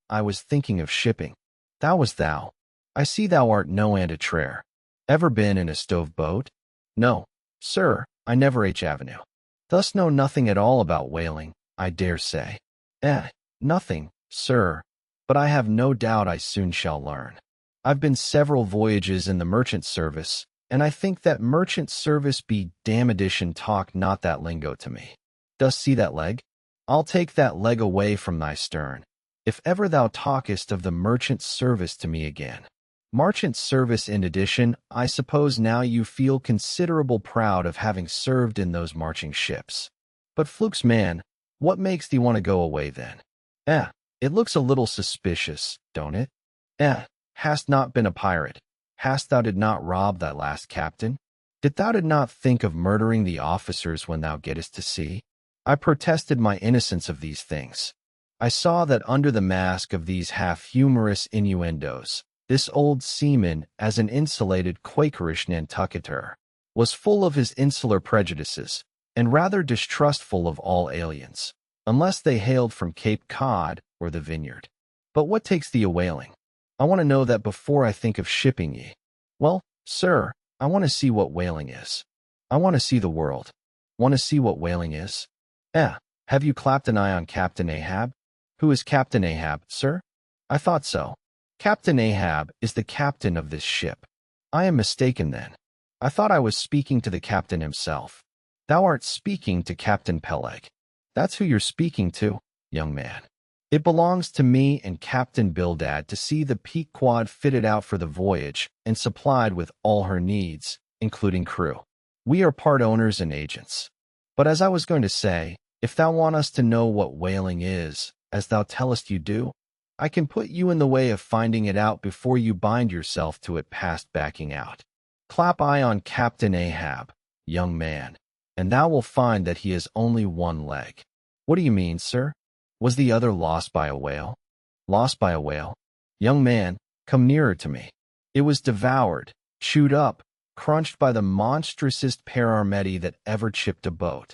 "I was thinking of shipping." "Thou was thou? I see thou art no antitrare. Ever been in a stove boat?" "No, sir, I never Avenue. Thus know nothing at all about whaling, I dare say." Nothing, sir, but I have no doubt I soon shall learn. I've been several voyages in the merchant service, and I think that merchant service be damned. Talk not that lingo to me. Dost see that leg? I'll take that leg away from thy stern, if ever thou talkest of the merchant service to me again. Merchant service in addition, I suppose now you feel considerable proud of having served in those marching ships. But flukes, man, what makes thee want to go away then? It looks a little suspicious, don't it? Hast not been a pirate? Hast thou did not rob thy last captain? Did thou did not think of murdering the officers when thou gettest to sea? I protested my innocence of these things. I saw that under the mask of these half-humorous innuendos, this old seaman, as an insulated Quakerish Nantucketer, was full of his insular prejudices, and rather distrustful of all aliens, unless they hailed from Cape Cod or the Vineyard. But what takes thee a whaling? I want to know that before I think of shipping ye. Well, sir, I want to see what whaling is. I want to see the world. Want to see what whaling is? Have you clapped an eye on Captain Ahab? Who is Captain Ahab, sir? I thought so. Captain Ahab is the captain of this ship. I am mistaken then. I thought I was speaking to the captain himself. Thou art speaking to Captain Peleg. That's who you're speaking to, young man. It belongs to me and Captain Bildad to see the Pequod fitted out for the voyage and supplied with all her needs, including crew. We are part owners and agents. But as I was going to say, if thou want us to know what whaling is, as thou tellest you do, I can put you in the way of finding it out before you bind yourself to it past backing out. Clap eye on Captain Ahab, young man, and thou will find that he has only one leg. What do you mean, sir? Was the other lost by a whale? Lost by a whale? Young man, come nearer to me. It was devoured, chewed up, crunched by the monstrousest paramedi that ever chipped a boat.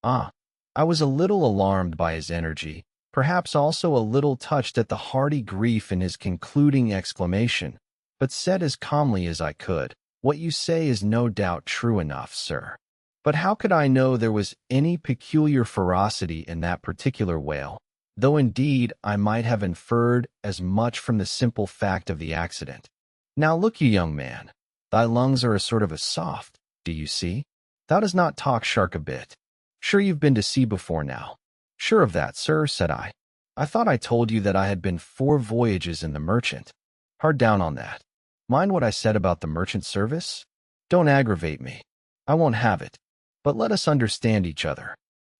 I was a little alarmed by his energy, perhaps also a little touched at the hearty grief in his concluding exclamation, but said as calmly as I could, "What you say is no doubt true enough, sir. But how could I know there was any peculiar ferocity in that particular whale, though indeed I might have inferred as much from the simple fact of the accident? Now look you, young man, thy lungs are a sort of a soft, do you see? Thou does not talk shark a bit. Sure you've been to sea before now?" "Sure of that, sir," said I. "I thought I told you that I had been 4 voyages in the merchant." "Hard down on that. Mind what I said about the merchant service? Don't aggravate me. I won't have it. But let us understand each other.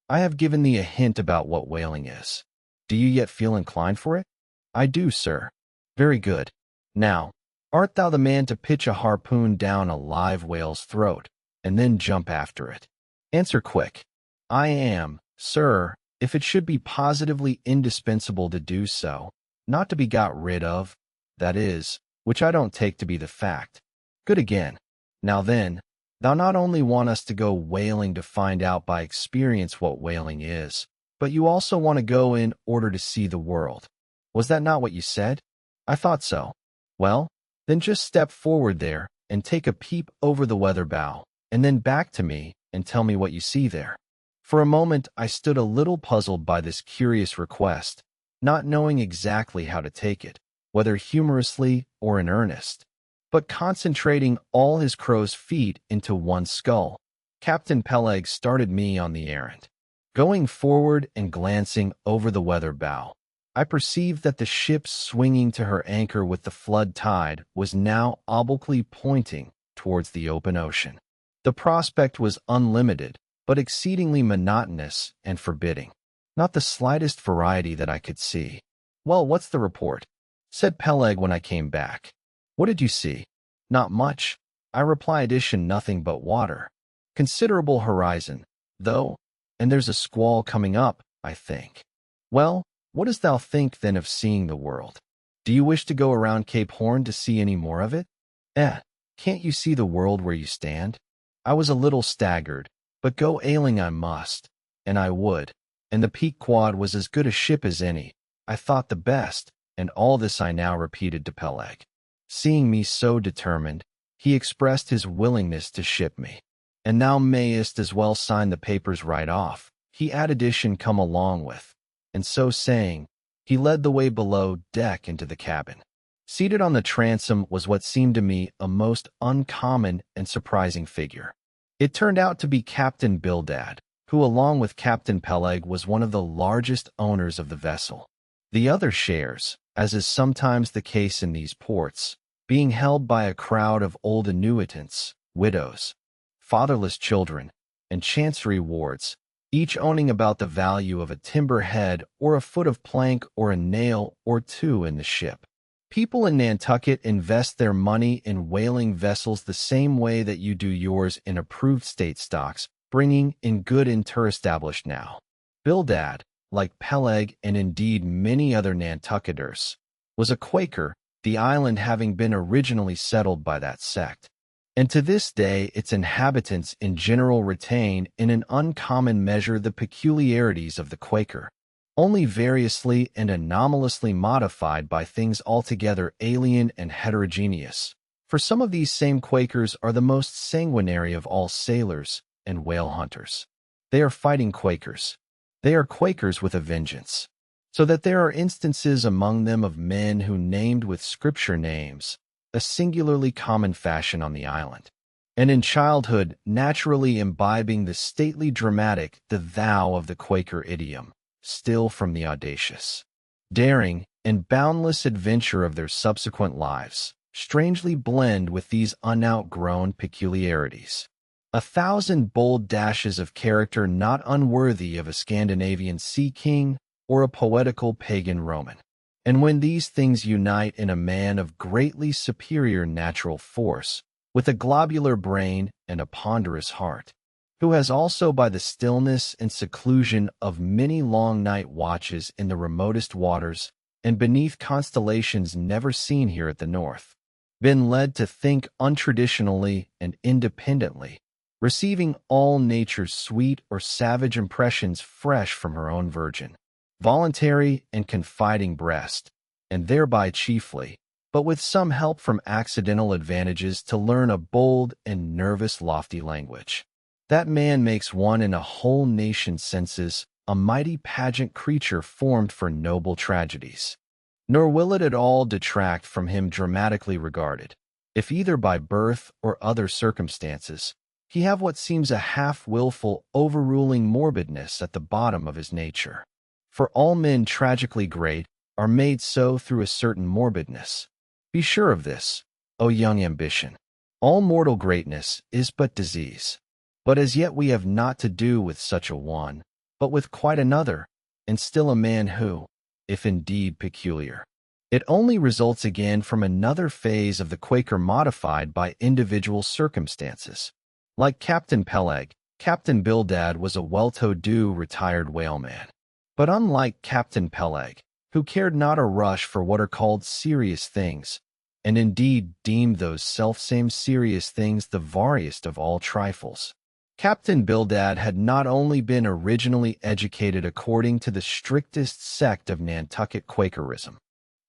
I have given thee a hint about what whaling is. Do you yet feel inclined for it?" "I do, sir." "Very good. Now, art thou the man to pitch a harpoon down a live whale's throat, and then jump after it? Answer quick." "I am, sir, if it should be positively indispensable to do so, not to be got rid of, that is, which I don't take to be the fact." "Good again. Now then, thou not only want us to go whaling to find out by experience what whaling is, but you also want to go in order to see the world. Was that not what you said?" "I thought so." "Well, then just step forward there and take a peep over the weather bow, and then back to me and tell me what you see there." For a moment, I stood a little puzzled by this curious request, not knowing exactly how to take it, whether humorously or in earnest. But concentrating all his crow's feet into one skull, Captain Peleg started me on the errand. Going forward and glancing over the weather bow, I perceived that the ship swinging to her anchor with the flood tide was now obliquely pointing towards the open ocean. The prospect was unlimited, but exceedingly monotonous and forbidding. Not the slightest variety that I could see. "Well, what's the report?" said Peleg when I came back. "What did you see?" "Not much," I replied. "Nothing but water. Considerable horizon, though, and there's a squall coming up, I think." "Well, what dost thou think then of seeing the world? Do you wish to go around Cape Horn to see any more of it?" Can't you see the world where you stand?" I was a little staggered, but go ailing I must, and I would, and the Pequod was as good a ship as any, I thought the best, and all this I now repeated to Peleg. Seeing me so determined, he expressed his willingness to ship me. "And thou mayest as well sign the papers right off," he added. "Come along with." And so saying, he led the way below deck into the cabin. Seated on the transom was what seemed to me a most uncommon and surprising figure. It turned out to be Captain Bildad, who along with Captain Peleg was one of the largest owners of the vessel. The other shares, as is sometimes the case in these ports, being held by a crowd of old annuitants, widows, fatherless children, and chancery wards, each owning about the value of a timber head or a foot of plank or a nail or two in the ship. People in Nantucket invest their money in whaling vessels the same way that you do yours in approved state stocks, bringing in good inter established now. Bildad, like Peleg and indeed many other Nantucketers, was a Quaker, the island having been originally settled by that sect. And to this day its inhabitants in general retain in an uncommon measure the peculiarities of the Quaker, only variously and anomalously modified by things altogether alien and heterogeneous. For some of these same Quakers are the most sanguinary of all sailors and whale hunters. They are fighting Quakers. They are Quakers with a vengeance. So that there are instances among them of men who named with Scripture names, a singularly common fashion on the island, and in childhood naturally imbibing the stately dramatic, the thou of the Quaker idiom, still from the audacious, daring, and boundless adventure of their subsequent lives, strangely blend with these unoutgrown peculiarities. 1,000 bold dashes of character not unworthy of a Scandinavian sea king or a poetical pagan Roman. And when these things unite in a man of greatly superior natural force, with a globular brain and a ponderous heart, who has also by the stillness and seclusion of many long night watches in the remotest waters and beneath constellations never seen here at the north, been led to think untraditionally and independently, receiving all nature's sweet or savage impressions fresh from her own virgin, voluntary and confiding breast, and thereby chiefly, but with some help from accidental advantages, to learn a bold and nervous lofty language. That man makes one in a whole nation's senses a mighty pageant creature formed for noble tragedies. Nor will it at all detract from him dramatically regarded, if either by birth or other circumstances, he have what seems a half-willful overruling morbidness at the bottom of his nature. For all men tragically great are made so through a certain morbidness. Be sure of this, O young ambition. All mortal greatness is but disease. But as yet we have not to do with such a one, but with quite another, and still a man who, if indeed peculiar, it only results again from another phase of the Quaker modified by individual circumstances. Like Captain Peleg, Captain Bildad was a well-to-do retired whaleman. But unlike Captain Peleg, who cared not a rush for what are called serious things, and indeed deemed those selfsame serious things the veriest of all trifles, Captain Bildad had not only been originally educated according to the strictest sect of Nantucket Quakerism,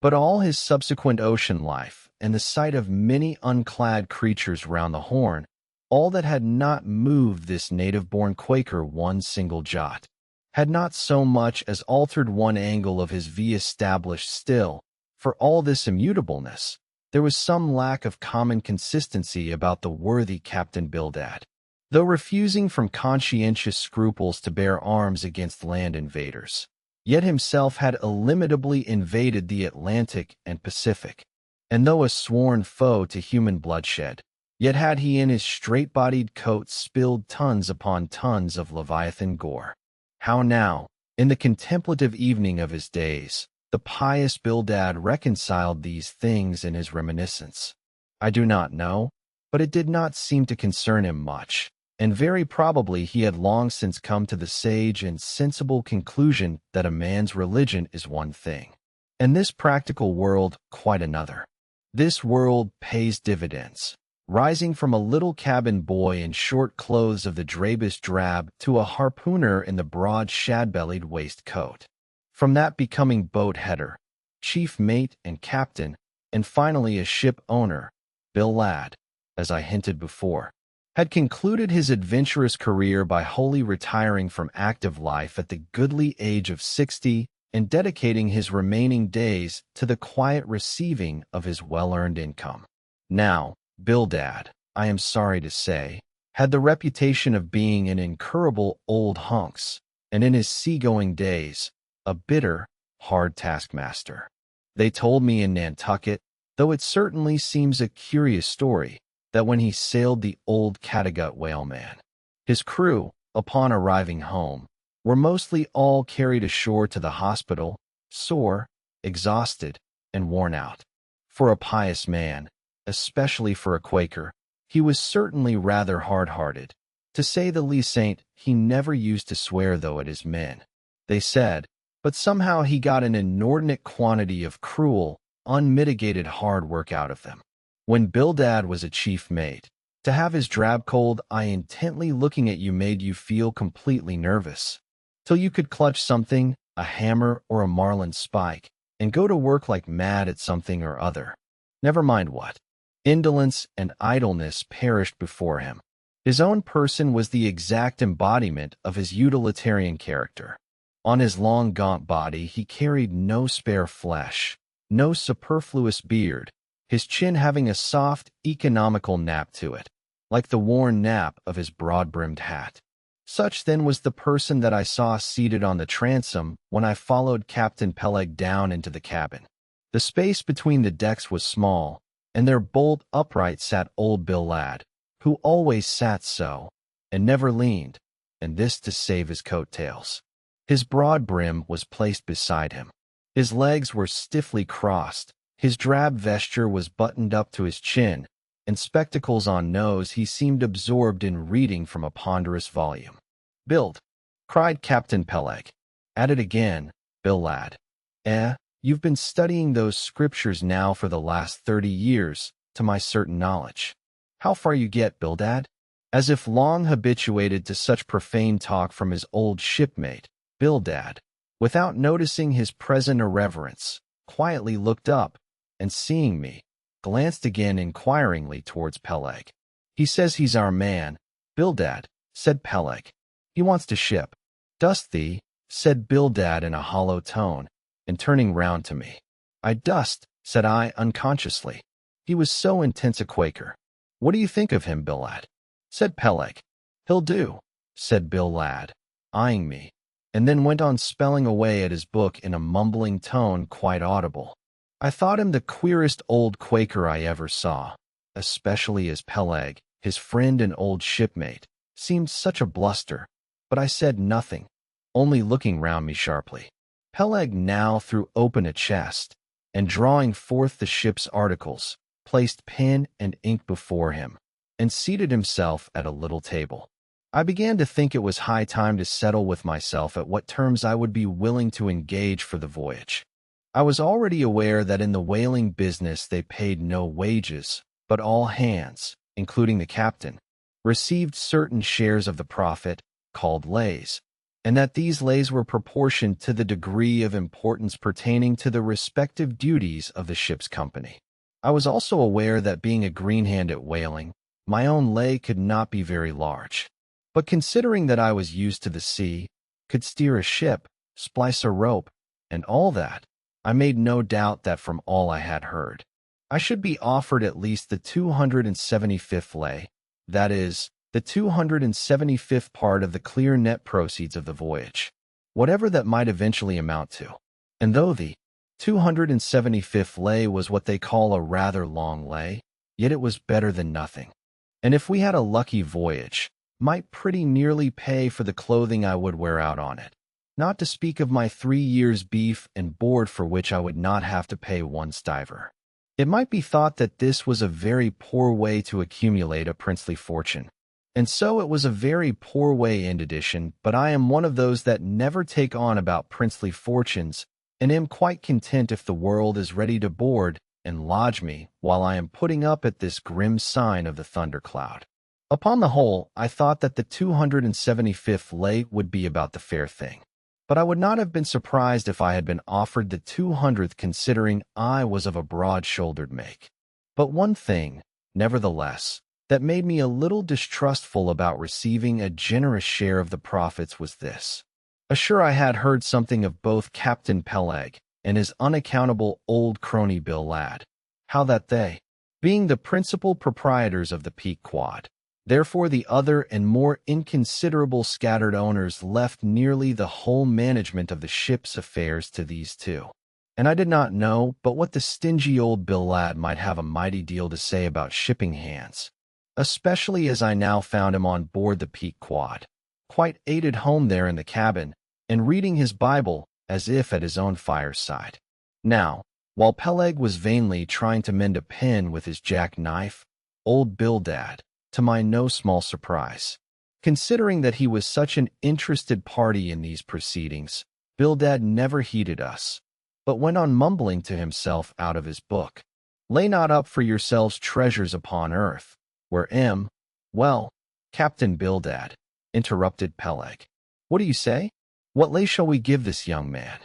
but all his subsequent ocean life and the sight of many unclad creatures round the Horn all that had not moved this native-born Quaker one single jot, had not so much as altered one angle of his V established still. For all this immutableness, there was some lack of common consistency about the worthy Captain Bildad. Though refusing from conscientious scruples to bear arms against land invaders, yet himself had illimitably invaded the Atlantic and Pacific, and though a sworn foe to human bloodshed, yet had he in his straight-bodied coat spilled tons upon tons of Leviathan gore. How now, in the contemplative evening of his days, the pious Bildad reconciled these things in his reminiscence, I do not know, but it did not seem to concern him much, and very probably he had long since come to the sage and sensible conclusion that a man's religion is one thing, and this practical world quite another. This world pays dividends, rising from a little cabin boy in short clothes of the drabest drab to a harpooner in the broad shad-bellied waistcoat, from that becoming boat header, chief mate and captain, and finally a ship owner. Bildad, as I hinted before, had concluded his adventurous career by wholly retiring from active life at the goodly age of 60 and dedicating his remaining days to the quiet receiving of his well-earned income. Now, Bildad, I am sorry to say, had the reputation of being an incurable old hunks, and in his seagoing days, a bitter, hard taskmaster. They told me in Nantucket, though it certainly seems a curious story, that when he sailed the old Cattegut whaleman, his crew, upon arriving home, were mostly all carried ashore to the hospital, sore, exhausted, and worn out. For a pious man, especially for a Quaker, he was certainly rather hard-hearted. To say the least, he never used to swear though at his men, they said, but somehow he got an inordinate quantity of cruel, unmitigated hard work out of them. When Bildad was a chief mate, to have his drab cold eye intently looking at you made you feel completely nervous, till you could clutch something, a hammer or a marlin spike, and go to work like mad at something or other. Never mind what. Indolence and idleness perished before him. His own person was the exact embodiment of his utilitarian character. On his long gaunt body he carried no spare flesh, no superfluous beard, his chin having a soft, economical nap to it, like the worn nap of his broad-brimmed hat. Such then was the person that I saw seated on the transom when I followed Captain Peleg down into the cabin. The space between the decks was small, and there bolt upright sat old Bildad, who always sat so, and never leaned, and this to save his coat-tails. His broad brim was placed beside him. His legs were stiffly crossed, his drab vesture was buttoned up to his chin, and spectacles on nose he seemed absorbed in reading from a ponderous volume. "Bild!" cried Captain Peleg. "At it again, Bildad. You've been studying those scriptures now for the last 30 years, to my certain knowledge. How far you get, Bildad?" As if long habituated to such profane talk from his old shipmate, Bildad, without noticing his present irreverence, quietly looked up, and seeing me, glanced again inquiringly towards Peleg. "He says he's our man, Bildad," said Peleg. "He wants to ship." "Dost thee?" said Bildad in a hollow tone, and turning round to me. "I dust," said I unconsciously. He was so intense a Quaker. "What do you think of him, Bildad?" said Peleg. "He'll do," said Bildad, eyeing me, and then went on spelling away at his book in a mumbling tone quite audible. I thought him the queerest old Quaker I ever saw, especially as Peleg, his friend and old shipmate, seemed such a bluster, but I said nothing, only looking round me sharply. Peleg now threw open a chest, and drawing forth the ship's articles, placed pen and ink before him, and seated himself at a little table. I began to think it was high time to settle with myself at what terms I would be willing to engage for the voyage. I was already aware that in the whaling business they paid no wages, but all hands, including the captain, received certain shares of the profit, called lays, and that these lays were proportioned to the degree of importance pertaining to the respective duties of the ship's company. I was also aware that being a green hand at whaling, my own lay could not be very large. But considering that I was used to the sea, could steer a ship, splice a rope, and all that, I made no doubt that from all I had heard, I should be offered at least the 275th lay, that is, the 275th part of the clear net proceeds of the voyage, whatever that might eventually amount to. And though the 275th lay was what they call a rather long lay, yet it was better than nothing. And if we had a lucky voyage, might pretty nearly pay for the clothing I would wear out on it, not to speak of my 3 years' beef and board for which I would not have to pay 1 stiver. It might be thought that this was a very poor way to accumulate a princely fortune, and so it was a very poor way in addition, but I am one of those that never take on about princely fortunes, and am quite content if the world is ready to board and lodge me while I am putting up at this grim sign of the thundercloud. Upon the whole, I thought that the 275th lay would be about the fair thing, but I would not have been surprised if I had been offered the 200th, considering I was of a broad-shouldered make. But one thing, nevertheless, that made me a little distrustful about receiving a generous share of the profits was this. Sure, I had heard something of both Captain Peleg and his unaccountable old crony Bill Ladd, how that they, being the principal proprietors of the Pequod, therefore the other and more inconsiderable scattered owners, left nearly the whole management of the ship's affairs to these two. And I did not know but what the stingy old Bill Ladd might have a mighty deal to say about shipping hands, especially as I now found him on board the Pequod, quite aided home there in the cabin, and reading his Bible as if at his own fireside. Now, while Peleg was vainly trying to mend a pen with his jackknife, old Bildad, to my no small surprise, considering that he was such an interested party in these proceedings, Bildad never heeded us, but went on mumbling to himself out of his book, "Lay not up for yourselves treasures upon earth, where well, Captain Bildad," interrupted Peleg. "What do you say? What lay shall we give this young man?"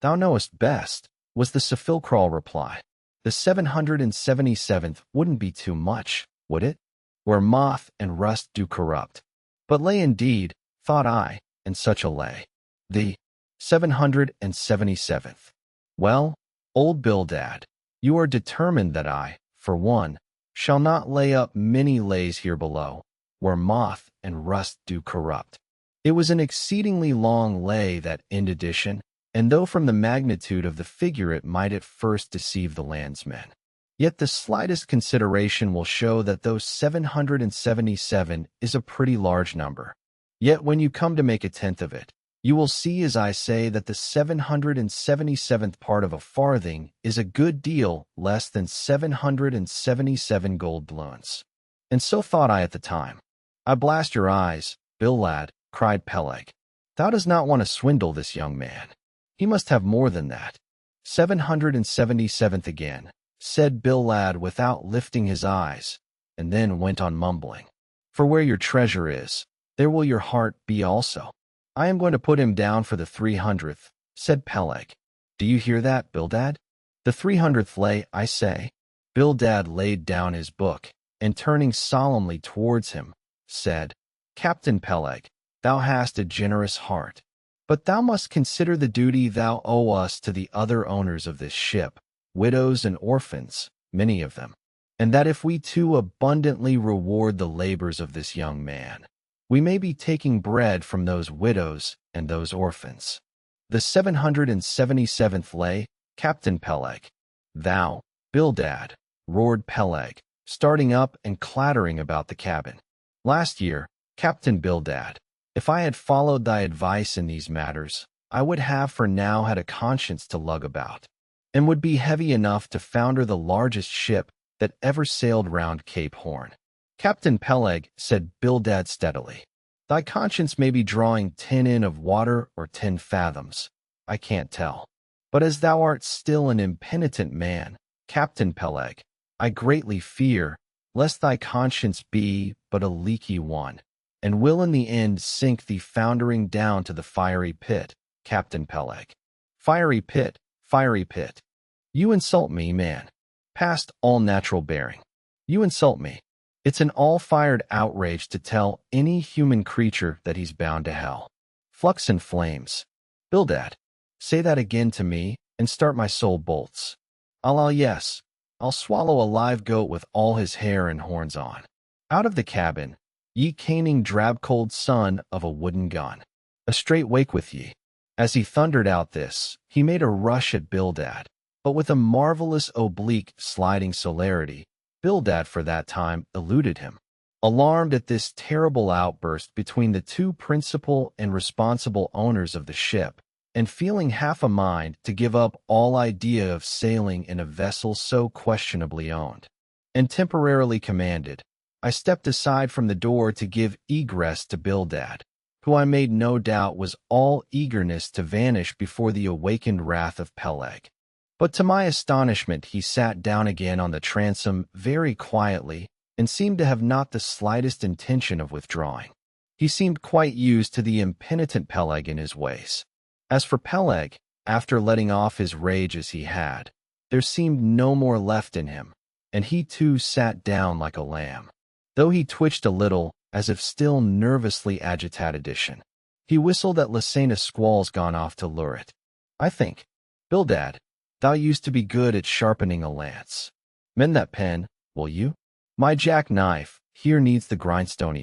"Thou knowest best," was the sepulchral reply. "The 777th wouldn't be too much, would it? Where moth and rust do corrupt. But lay indeed, thought I, and such a lay. The 777th. Well, old Bildad, you are determined that I, for one, shall not lay up many lays here below, where moth and rust do corrupt." It was an exceedingly long lay, that end addition, and though from the magnitude of the figure it might at first deceive the landsmen, yet the slightest consideration will show that though 777 is a pretty large number, yet when you come to make a tenth of it, you will see, as I say, that the 777th part of a farthing is a good deal less than 777 gold doubloons. And so thought I at the time. "I blast your eyes, Bill Ladd," cried Peleg. "Thou dost not want to swindle this young man. He must have more than that." 777th again, said Bill Ladd without lifting his eyes, and then went on mumbling. "For where your treasure is, there will your heart be also." "I am going to put him down for the 300th, said Peleg. "Do you hear that, Bildad? The 300th lay, I say." Bildad laid down his book, and turning solemnly towards him, said, "Captain Peleg, thou hast a generous heart, but thou must consider the duty thou owe us to the other owners of this ship, widows and orphans, many of them, and that if we too abundantly reward the labors of this young man, we may be taking bread from those widows and those orphans." "The 777th lay, Captain Peleg." "Thou, Bildad," roared Peleg, starting up and clattering about the cabin. "Last year, Captain Bildad, if I had followed thy advice in these matters, I would have for now had a conscience to lug about, and would be heavy enough to founder the largest ship that ever sailed round Cape Horn." "Captain Peleg," said Bildad steadily, "thy conscience may be drawing 10 in of water or 10 fathoms, I can't tell. But as thou art still an impenitent man, Captain Peleg, I greatly fear lest thy conscience be but a leaky one, and will in the end sink thee foundering down to the fiery pit, Captain Peleg." "Fiery pit, fiery pit. You insult me, man, past all natural bearing. You insult me. It's an all-fired outrage to tell any human creature that he's bound to hell. Flux and flames. Bildad, say that again to me and start my soul bolts. Yes, I'll swallow a live goat with all his hair and horns on. Out of the cabin, ye caning drab-cold son of a wooden gun. A straight wake with ye. As he thundered out this, he made a rush at Bildad, but with a marvelous oblique sliding celerity, Bildad for that time eluded him. Alarmed at this terrible outburst between the two principal and responsible owners of the ship, and feeling half a mind to give up all idea of sailing in a vessel so questionably owned and temporarily commanded, I stepped aside from the door to give egress to Bildad, who I made no doubt was all eagerness to vanish before the awakened wrath of Peleg. But to my astonishment he sat down again on the transom very quietly and seemed to have not the slightest intention of withdrawing. He seemed quite used to the impenitent Peleg in his ways. As for Peleg, after letting off his rage as he had, there seemed no more left in him, and he too sat down like a lamb. Though he twitched a little, as if still nervously agitated. He whistled at Lysana's squalls gone off to lure it. I think, Bildad, thou used to be good at sharpening a lance. Mend that pen, will you? My jack-knife here needs the grindstone.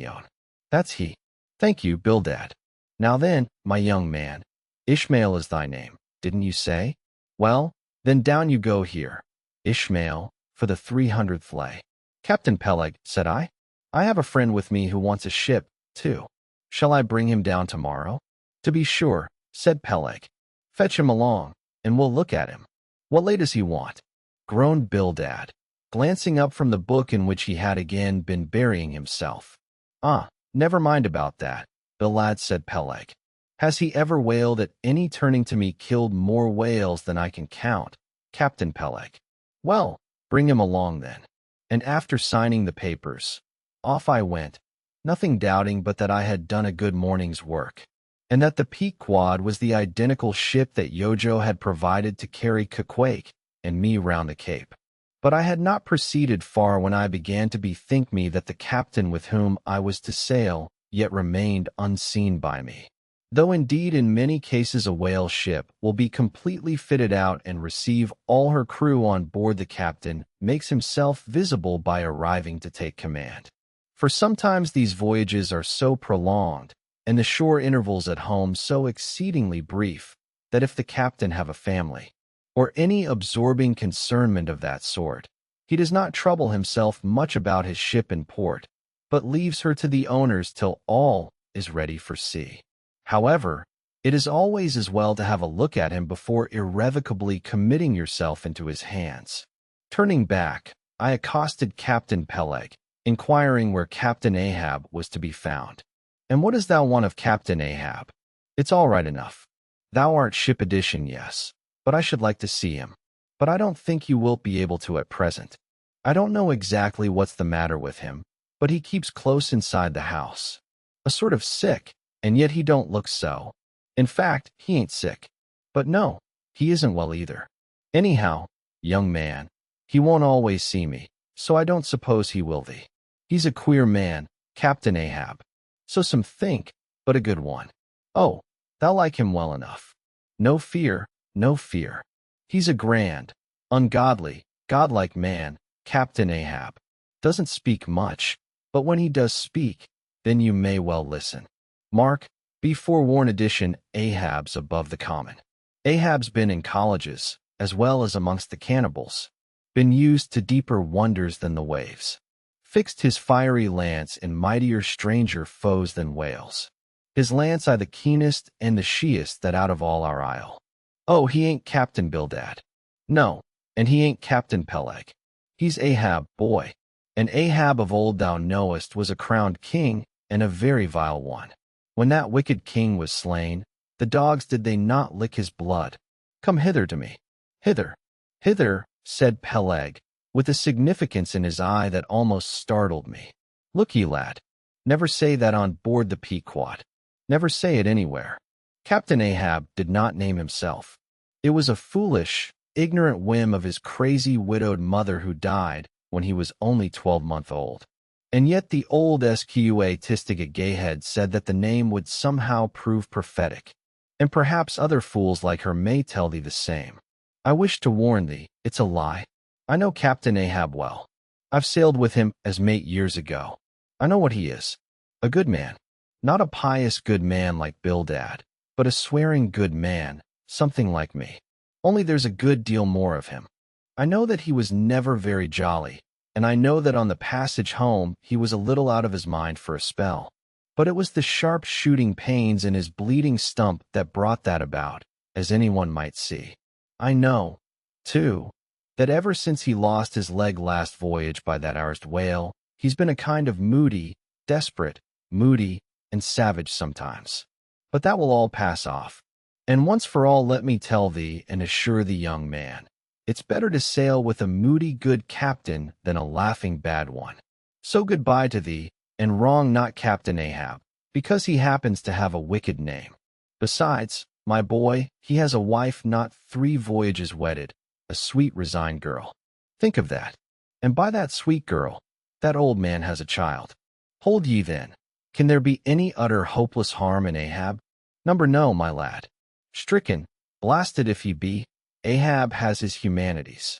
That's he. Thank you, Bildad. Now then, my young man, Ishmael is thy name, didn't you say? Well, then down you go here. Ishmael, for the 300th lay. Captain Peleg, said I have a friend with me who wants a ship, too. Shall I bring him down tomorrow? To be sure, said Peleg. Fetch him along, and we'll look at him. What lay does he want? Groaned Bildad, glancing up from the book in which he had again been burying himself. Never mind about that, Bildad, said Peleg. Has he ever wailed at any turning to me killed more whales than I can count, Captain Peleg? Well, bring him along then. And after signing the papers, off I went, nothing doubting but that I had done a good morning's work, and that the Pequod was the identical ship that Yojo had provided to carry Queequeg and me round the Cape. But I had not proceeded far when I began to bethink me that the captain with whom I was to sail yet remained unseen by me. Though indeed in many cases a whale ship will be completely fitted out and receive all her crew on board, the captain makes himself visible by arriving to take command. For sometimes these voyages are so prolonged, and the shore intervals at home so exceedingly brief, that if the captain have a family, or any absorbing concernment of that sort, he does not trouble himself much about his ship in port, but leaves her to the owners till all is ready for sea. However, it is always as well to have a look at him before irrevocably committing yourself into his hands. Turning back, I accosted Captain Peleg, inquiring where Captain Ahab was to be found. And what dost thou want of Captain Ahab? It's all right enough. Thou art ship edition, yes, but I should like to see him. But I don't think you wilt be able to at present. I don't know exactly what's the matter with him, but he keeps close inside the house. A sort of sick, and yet he don't look so. In fact, he ain't sick. But no, he isn't well either. Anyhow, young man, he won't always see me, so I don't suppose he will thee. He's a queer man, Captain Ahab. So some think, but a good one. Oh, thou like him well enough. No fear, no fear. He's a grand, ungodly, godlike man, Captain Ahab. Doesn't speak much, but when he does speak, then you may well listen. Mark, be forewarned edition, Ahab's above the common. Ahab's been in colleges, as well as amongst the cannibals, been used to deeper wonders than the waves, fixed his fiery lance in mightier stranger foes than whales. His lance I the keenest and the sheest that out of all our isle. Oh, he ain't Captain Bildad. No, and he ain't Captain Peleg. He's Ahab, boy, and Ahab of old thou knowest was a crowned king, and a very vile one. When that wicked king was slain, the dogs did they not lick his blood? Come hither to me. Hither, hither, said Peleg, with a significance in his eye that almost startled me. Look ye, lad, never say that on board the Pequod. Never say it anywhere. Captain Ahab did not name himself. It was a foolish, ignorant whim of his crazy widowed mother who died when he was only 12 months old. And yet the old Sqa Tistiga Gayhead said that the name would somehow prove prophetic, and perhaps other fools like her may tell thee the same. I wish to warn thee, it's a lie. I know Captain Ahab well. I've sailed with him as mate years ago. I know what he is. A good man. Not a pious good man like Bildad, but a swearing good man, something like me. Only there's a good deal more of him. I know that he was never very jolly, and I know that on the passage home he was a little out of his mind for a spell. But it was the sharp shooting pains in his bleeding stump that brought that about, as anyone might see. I know, too, that ever since he lost his leg last voyage by that arsed whale, he's been a kind of moody, desperate, moody, and savage sometimes. But that will all pass off. And once for all let me tell thee and assure thee, young man, it's better to sail with a moody good captain than a laughing bad one. So goodbye to thee, and wrong not Captain Ahab, because he happens to have a wicked name. Besides, my boy, he has a wife not 3 voyages wedded, a sweet resigned girl. Think of that. And by that sweet girl, that old man has a child. Hold ye then, can there be any utter hopeless harm in Ahab? No, my lad. Stricken, blasted if he be, Ahab has his humanities.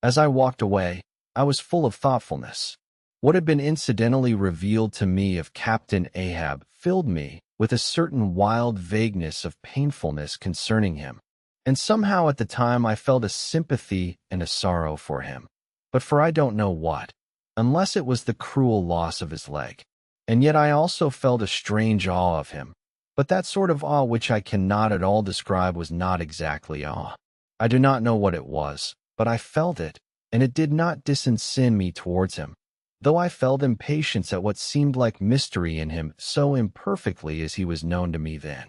As I walked away, I was full of thoughtfulness. What had been incidentally revealed to me of Captain Ahab filled me with a certain wild vagueness of painfulness concerning him, and somehow at the time I felt a sympathy and a sorrow for him, but for I don't know what, unless it was the cruel loss of his leg. And yet I also felt a strange awe of him, but that sort of awe which I cannot at all describe was not exactly awe. I do not know what it was, but I felt it, and it did not disensin me towards him, though I felt impatience at what seemed like mystery in him so imperfectly as he was known to me then.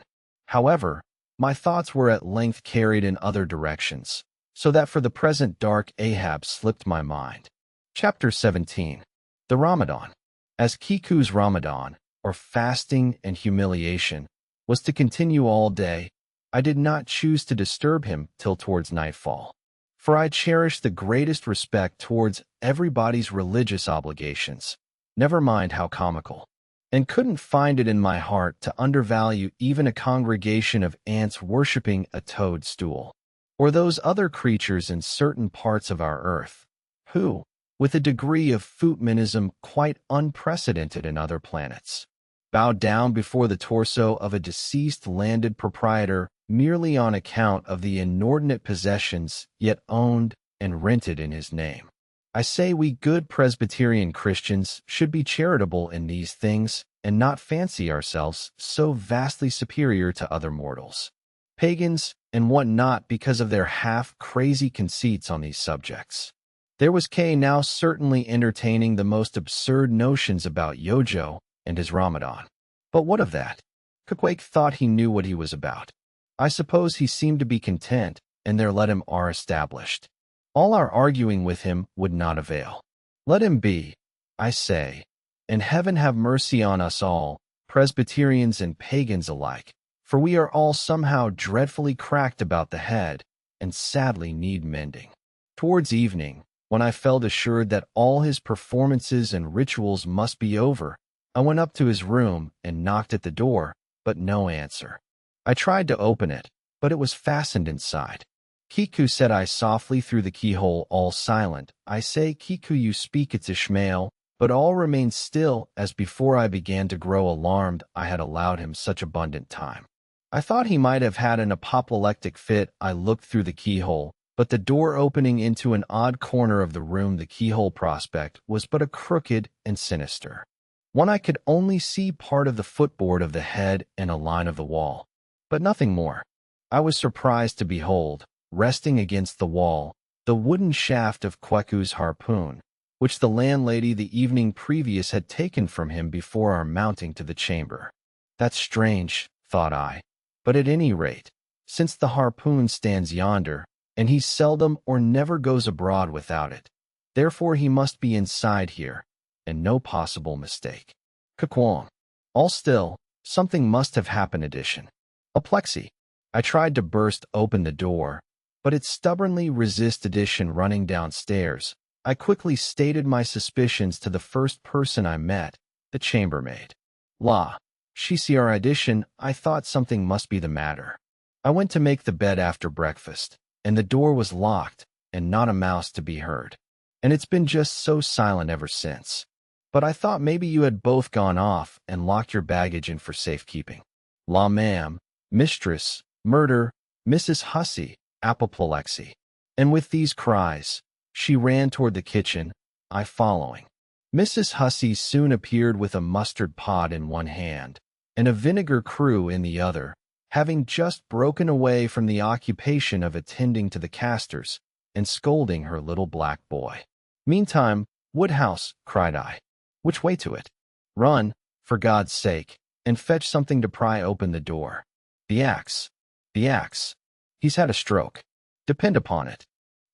However, my thoughts were at length carried in other directions, so that for the present dark Ahab slipped my mind. Chapter 17. The Ramadan. As Kiku's Ramadan, or fasting and humiliation, was to continue all day, I did not choose to disturb him till towards nightfall, for I cherished the greatest respect towards everybody's religious obligations, never mind how comical, and couldn't find it in my heart to undervalue even a congregation of ants worshipping a toadstool, or those other creatures in certain parts of our earth, who, with a degree of footmanism quite unprecedented in other planets, bow down before the torso of a deceased landed proprietor merely on account of the inordinate possessions yet owned and rented in his name. I say we good Presbyterian Christians should be charitable in these things and not fancy ourselves so vastly superior to other mortals, pagans and what not, because of their half-crazy conceits on these subjects. There was Kay now certainly entertaining the most absurd notions about Yojo and his Ramadan. But what of that? Queequeg thought he knew what he was about. I suppose he seemed to be content, and there let him are established. All our arguing with him would not avail. Let him be, I say, and heaven have mercy on us all, Presbyterians and pagans alike, for we are all somehow dreadfully cracked about the head, and sadly need mending. Towards evening, when I felt assured that all his performances and rituals must be over, I went up to his room and knocked at the door, but no answer. I tried to open it, but it was fastened inside. Kiku, said I softly through the keyhole, all silent. I say, Kiku, you speak, it's Ishmael, but all remained still, as before. I began to grow alarmed. I had allowed him such abundant time. I thought he might have had an apoplectic fit. I looked through the keyhole, but the door opening into an odd corner of the room, the keyhole prospect, was but a crooked and sinister one. I could only see part of the footboard of the head and a line of the wall, but nothing more. I was surprised to behold, resting against the wall, the wooden shaft of Kweku's harpoon, which the landlady the evening previous had taken from him before our mounting to the chamber. That's strange, thought I, but at any rate, since the harpoon stands yonder, and he seldom or never goes abroad without it, therefore he must be inside here, and no possible mistake. Kakwong. All still, something must have happened. Addition. Aplexy. I tried to burst open the door, but it stubbornly resisted addition running downstairs, I quickly stated my suspicions to the first person I met, the chambermaid. La, Shiciar edition, I thought something must be the matter. I went to make the bed after breakfast, and the door was locked, and not a mouse to be heard. And it's been just so silent ever since. But I thought maybe you had both gone off and locked your baggage in for safekeeping. La ma'am, mistress, murder, Mrs. Hussey, apoplexy. And with these cries, she ran toward the kitchen, I following. Mrs. Hussey soon appeared with a mustard pot in one hand, and a vinegar crew in the other, having just broken away from the occupation of attending to the castors and scolding her little black boy. Meantime, Woodhouse, cried I. Which way to it? Run, for God's sake, and fetch something to pry open the door. The axe. The axe. He's had a stroke. Depend upon it.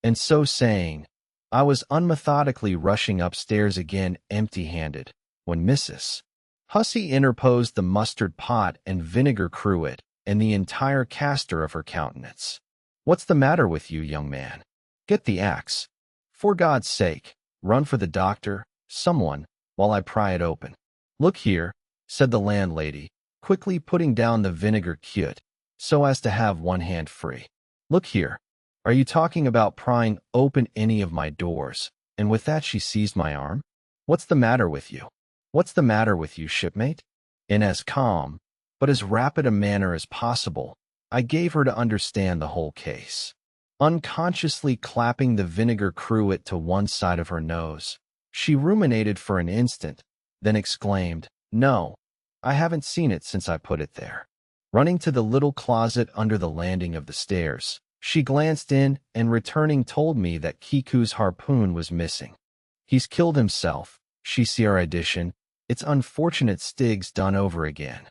And so saying, I was unmethodically rushing upstairs again empty-handed, when Mrs. Hussey interposed the mustard pot and vinegar cruet and the entire castor of her countenance. What's the matter with you, young man? Get the axe. For God's sake, run for the doctor, someone, while I pry it open. Look here, said the landlady, quickly putting down the vinegar quid, so as to have one hand free. Look here, are you talking about prying open any of my doors? And with that she seized my arm. What's the matter with you? What's the matter with you, shipmate? In as calm, but as rapid a manner as possible, I gave her to understand the whole case. Unconsciously clapping the vinegar cruet to one side of her nose, she ruminated for an instant, then exclaimed, No, I haven't seen it since I put it there. Running to the little closet under the landing of the stairs, she glanced in and returning told me that Kiku's harpoon was missing. He's killed himself, Shiciar edition. It's unfortunate Stig's done over again.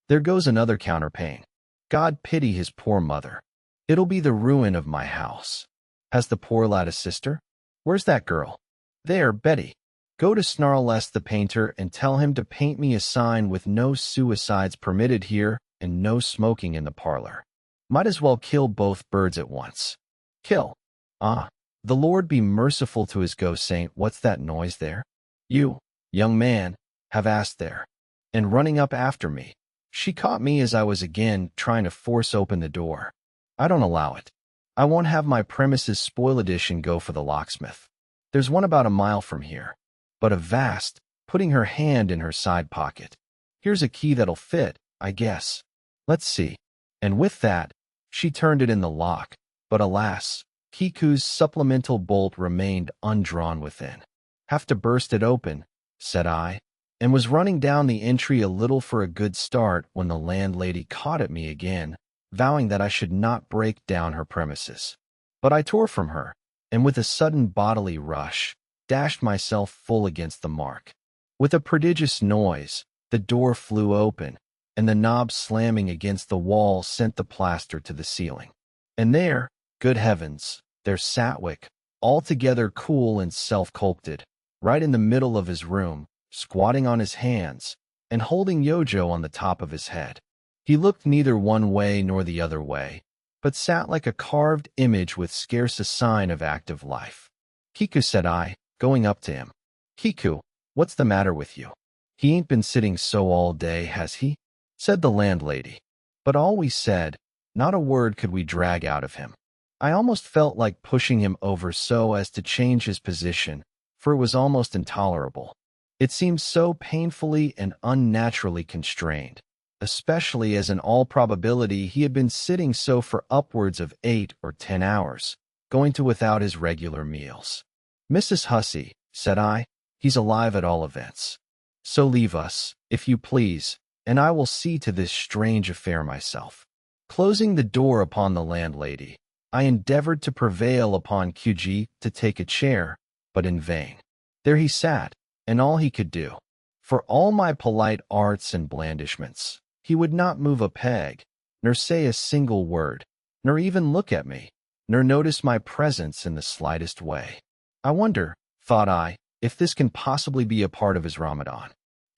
There goes another counterpane. God pity his poor mother. It'll be the ruin of my house. Has the poor lad a sister? Where's that girl? There, Betty. Go to Snarless the painter and tell him to paint me a sign with no suicides permitted here and no smoking in the parlor. Might as well kill both birds at once. Kill. Ah, the Lord be merciful to his ghost saint. What's that noise there? You, young man, have asked there. And running up after me, she caught me as I was again trying to force open the door. I don't allow it. I won't have my premises spoil edition go for the locksmith. There's one about a mile from here. But avast, putting her hand in her side pocket. Here's a key that'll fit, I guess. Let's see. And with that, she turned it in the lock, but alas, Kiku's supplemental bolt remained undrawn within. Have to burst it open, said I, and was running down the entry a little for a good start when the landlady caught at me again, vowing that I should not break down her premises. But I tore from her, and with a sudden bodily rush, dashed myself full against the mark. With a prodigious noise, the door flew open, and the knob slamming against the wall sent the plaster to the ceiling. And there, good heavens, there sat Wick, altogether cool and self-collected, right in the middle of his room, squatting on his hands, and holding Yojo on the top of his head. He looked neither one way nor the other way, but sat like a carved image with scarce a sign of active life. Kiku, said I, going up to him. Kiku, what's the matter with you? He ain't been sitting so all day, has he? Said the landlady. But all we said, not a word could we drag out of him. I almost felt like pushing him over so as to change his position, for it was almost intolerable. It seemed so painfully and unnaturally constrained, especially as in all probability he had been sitting so for upwards of 8 or 10 hours, going to without his regular meals. Mrs. Hussey, said I, he's alive at all events. So leave us, if you please, and I will see to this strange affair myself. Closing the door upon the landlady, I endeavored to prevail upon Kyuji to take a chair, but in vain. There he sat, and all he could do. For all my polite arts and blandishments, he would not move a peg, nor say a single word, nor even look at me, nor notice my presence in the slightest way. I wonder, thought I, if this can possibly be a part of his Ramadan.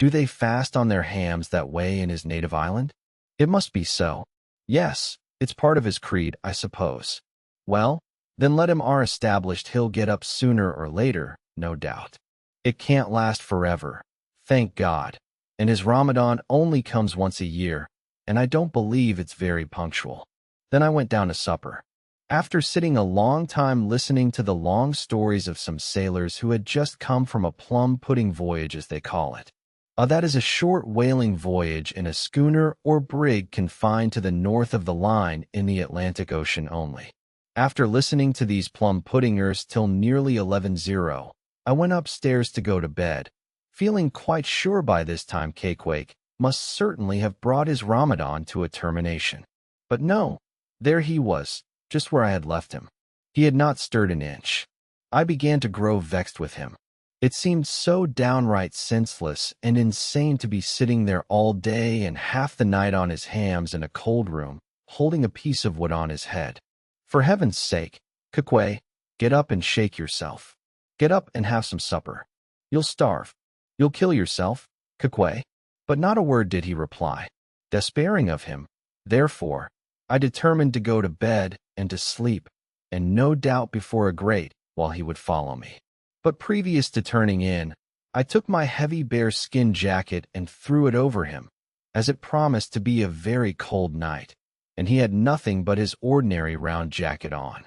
Do they fast on their hams that way in his native island? It must be so. Yes, it's part of his creed, I suppose. Well, Then let him are established, he'll get up sooner or later, no doubt. It can't last forever, thank God. And his Ramadan only comes once a year, and I don't believe it's very punctual. Then I went down to supper. After sitting a long time listening to the long stories of some sailors who had just come from a plum-pudding voyage, as they call it. That is a short whaling voyage in a schooner or brig confined to the north of the line in the Atlantic Ocean only. After listening to these plum-puddingers till nearly 11:00, I went upstairs to go to bed, feeling quite sure by this time Cakewake must certainly have brought his Ramadan to a termination. But no, there he was, just where I had left him. He had not stirred an inch. I began to grow vexed with him. It seemed so downright senseless and insane to be sitting there all day and half the night on his hams in a cold room, holding a piece of wood on his head. For heaven's sake, Queque, get up and shake yourself. Get up and have some supper. You'll starve. You'll kill yourself, Queque. But not a word did he reply. Despairing of him, therefore, I determined to go to bed and to sleep, and no doubt before a grate while he would follow me. But previous to turning in, I took my heavy bear-skin jacket and threw it over him, as it promised to be a very cold night, and he had nothing but his ordinary round jacket on.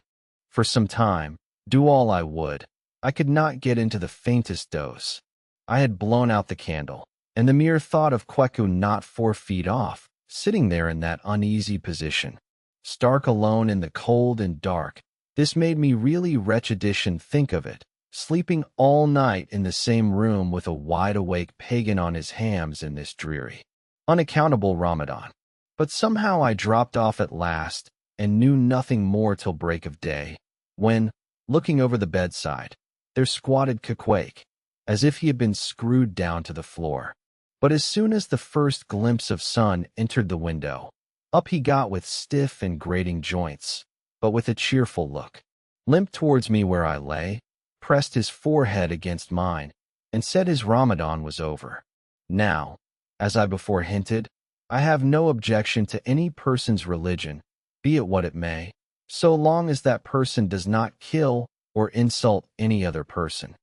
For some time, do all I would, I could not get into the faintest doze. I had blown out the candle, and the mere thought of Queque not 4 feet off, sitting there in that uneasy position, stark alone in the cold and dark, this made me really wretchedish. Think of it, sleeping all night in the same room with a wide-awake pagan on his hams in this dreary, unaccountable Ramadan. But somehow I dropped off at last, and knew nothing more till break of day, when, looking over the bedside, there squatted Queque, as if he had been screwed down to the floor. But as soon as the first glimpse of sun entered the window, up he got with stiff and grating joints, but with a cheerful look, limped towards me where I lay, pressed his forehead against mine, and said his Ramadan was over. Now, as I before hinted, I have no objection to any person's religion, be it what it may, so long as that person does not kill or insult any other person,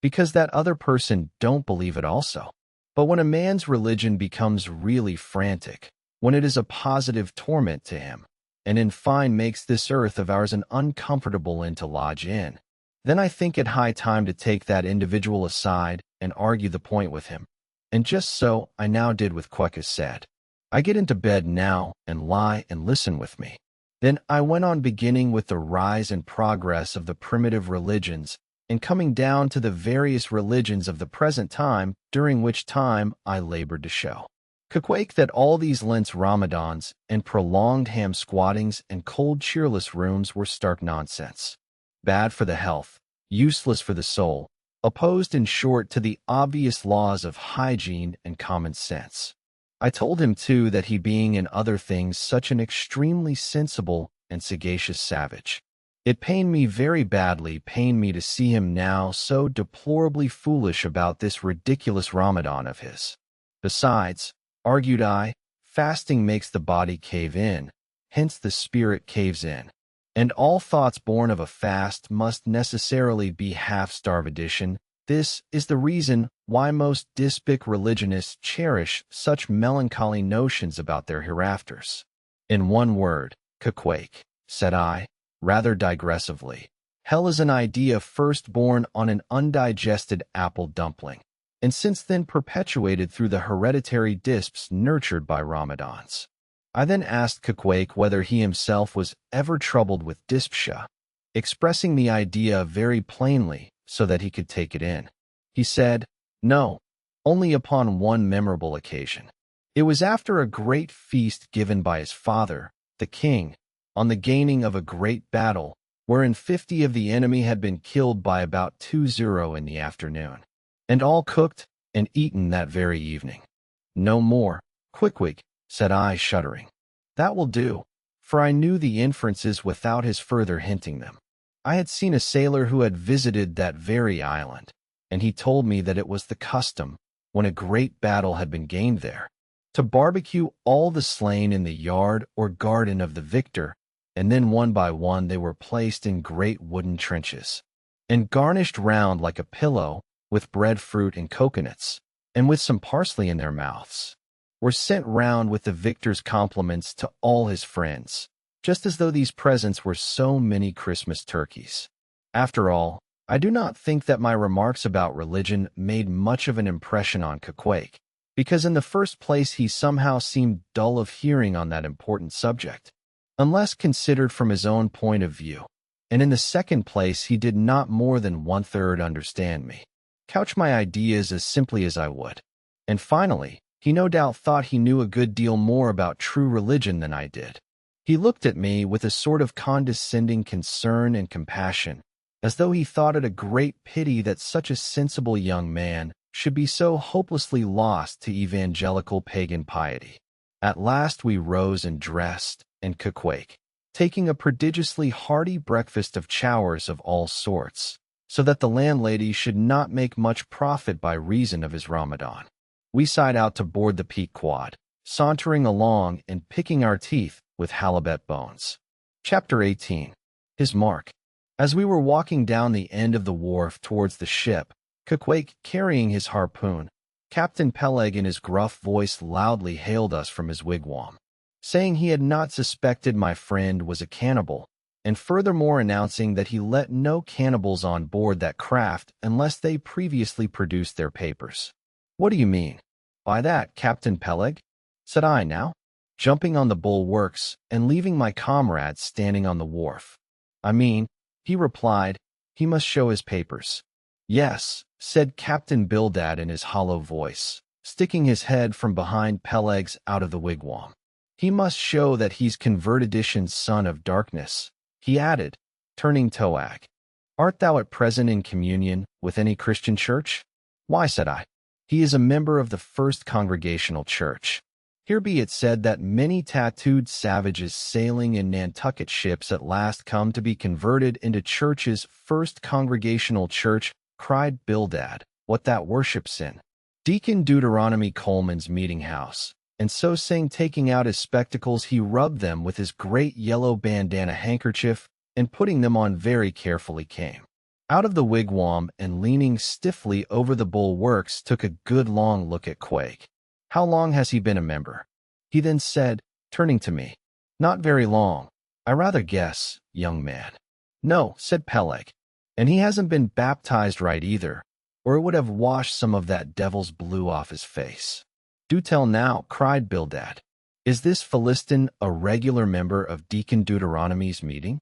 because that other person don't believe it also. But when a man's religion becomes really frantic, when it is a positive torment to him, and in fine makes this earth of ours an uncomfortable inn to lodge in, then I think it high time to take that individual aside and argue the point with him. And just so I now did with Queque said. I get into bed now and lie and listen with me. Then I went on beginning with the rise and progress of the primitive religions and coming down to the various religions of the present time, during which time I labored to show Queque that all these Lent's Ramadans and prolonged ham squattings and cold cheerless rooms were stark nonsense, bad for the health, useless for the soul, opposed in short to the obvious laws of hygiene and common sense. I told him, too, that he being in other things such an extremely sensible and sagacious savage, it pained me very badly, pained me to see him now so deplorably foolish about this ridiculous Ramadan of his. Besides, argued I, fasting makes the body cave in, hence the spirit caves in, and all thoughts born of a fast must necessarily be half-starvation. This is the reason why most dyspic religionists cherish such melancholy notions about their hereafters. In one word, Queque, said I, rather digressively, hell is an idea first born on an undigested apple dumpling, and since then perpetuated through the hereditary disps nurtured by Ramadans. I then asked Queque whether he himself was ever troubled with dyspsia, expressing the idea very plainly so that he could take it in. He said, no, only upon one memorable occasion. It was after a great feast given by his father, the king, on the gaining of a great battle, wherein 50 of the enemy had been killed by about 2:00 in the afternoon, and all cooked and eaten that very evening. No more, Queque, said I, shuddering. That will do, for I knew the inferences without his further hinting them. I had seen a sailor who had visited that very island, and he told me that it was the custom, when a great battle had been gained there, to barbecue all the slain in the yard or garden of the victor, and then one by one they were placed in great wooden trenches, and garnished round like a pillow with breadfruit and coconuts, and with some parsley in their mouths, were sent round with the victor's compliments to all his friends, just as though these presents were so many Christmas turkeys. After all, I do not think that my remarks about religion made much of an impression on Queequeg, because in the first place he somehow seemed dull of hearing on that important subject, unless considered from his own point of view, and in the second place he did not more than one-third understand me, couch my ideas as simply as I would, and finally, he no doubt thought he knew a good deal more about true religion than I did. He looked at me with a sort of condescending concern and compassion, as though he thought it a great pity that such a sensible young man should be so hopelessly lost to evangelical pagan piety. At last we rose and dressed, and Queequeg, taking a prodigiously hearty breakfast of chowders of all sorts, so that the landlady should not make much profit by reason of his Ramadan. We signed out to board the Pequod, sauntering along and picking our teeth with halibut bones. Chapter 18. His Mark. As we were walking down the end of the wharf towards the ship, Queequeg carrying his harpoon, Captain Peleg in his gruff voice loudly hailed us from his wigwam, saying he had not suspected my friend was a cannibal, and furthermore announcing that he let no cannibals on board that craft unless they previously produced their papers. "What do you mean by that, Captain Peleg?" said I now, jumping on the bulwarks and leaving my comrades standing on the wharf. "I mean," he replied, "he must show his papers." "Yes," said Captain Bildad in his hollow voice, sticking his head from behind Peleg's out of the wigwam. "He must show that he's Convertidition's son of darkness," he added, turning Toag. "Art thou at present in communion with any Christian church?" "Why," said I, "he is a member of the First Congregational Church." Here be it said that many tattooed savages sailing in Nantucket ships at last come to be converted into churches. First Congregational Church, cried Bildad, what that worships in Deacon Deuteronomy Coleman's meeting house. And so saying, taking out his spectacles, he rubbed them with his great yellow bandana handkerchief, and putting them on very carefully came out of the wigwam and leaning stiffly over the bulwarks took a good long look at Queeg. "How long has he been a member?" he then said, turning to me. "Not very long, I rather guess, young man." "No," said Peleg, "and he hasn't been baptized right either, or it would have washed some of that devil's blue off his face." "Do tell now," cried Bildad. "Is this Philistin a regular member of Deacon Deuteronomy's meeting?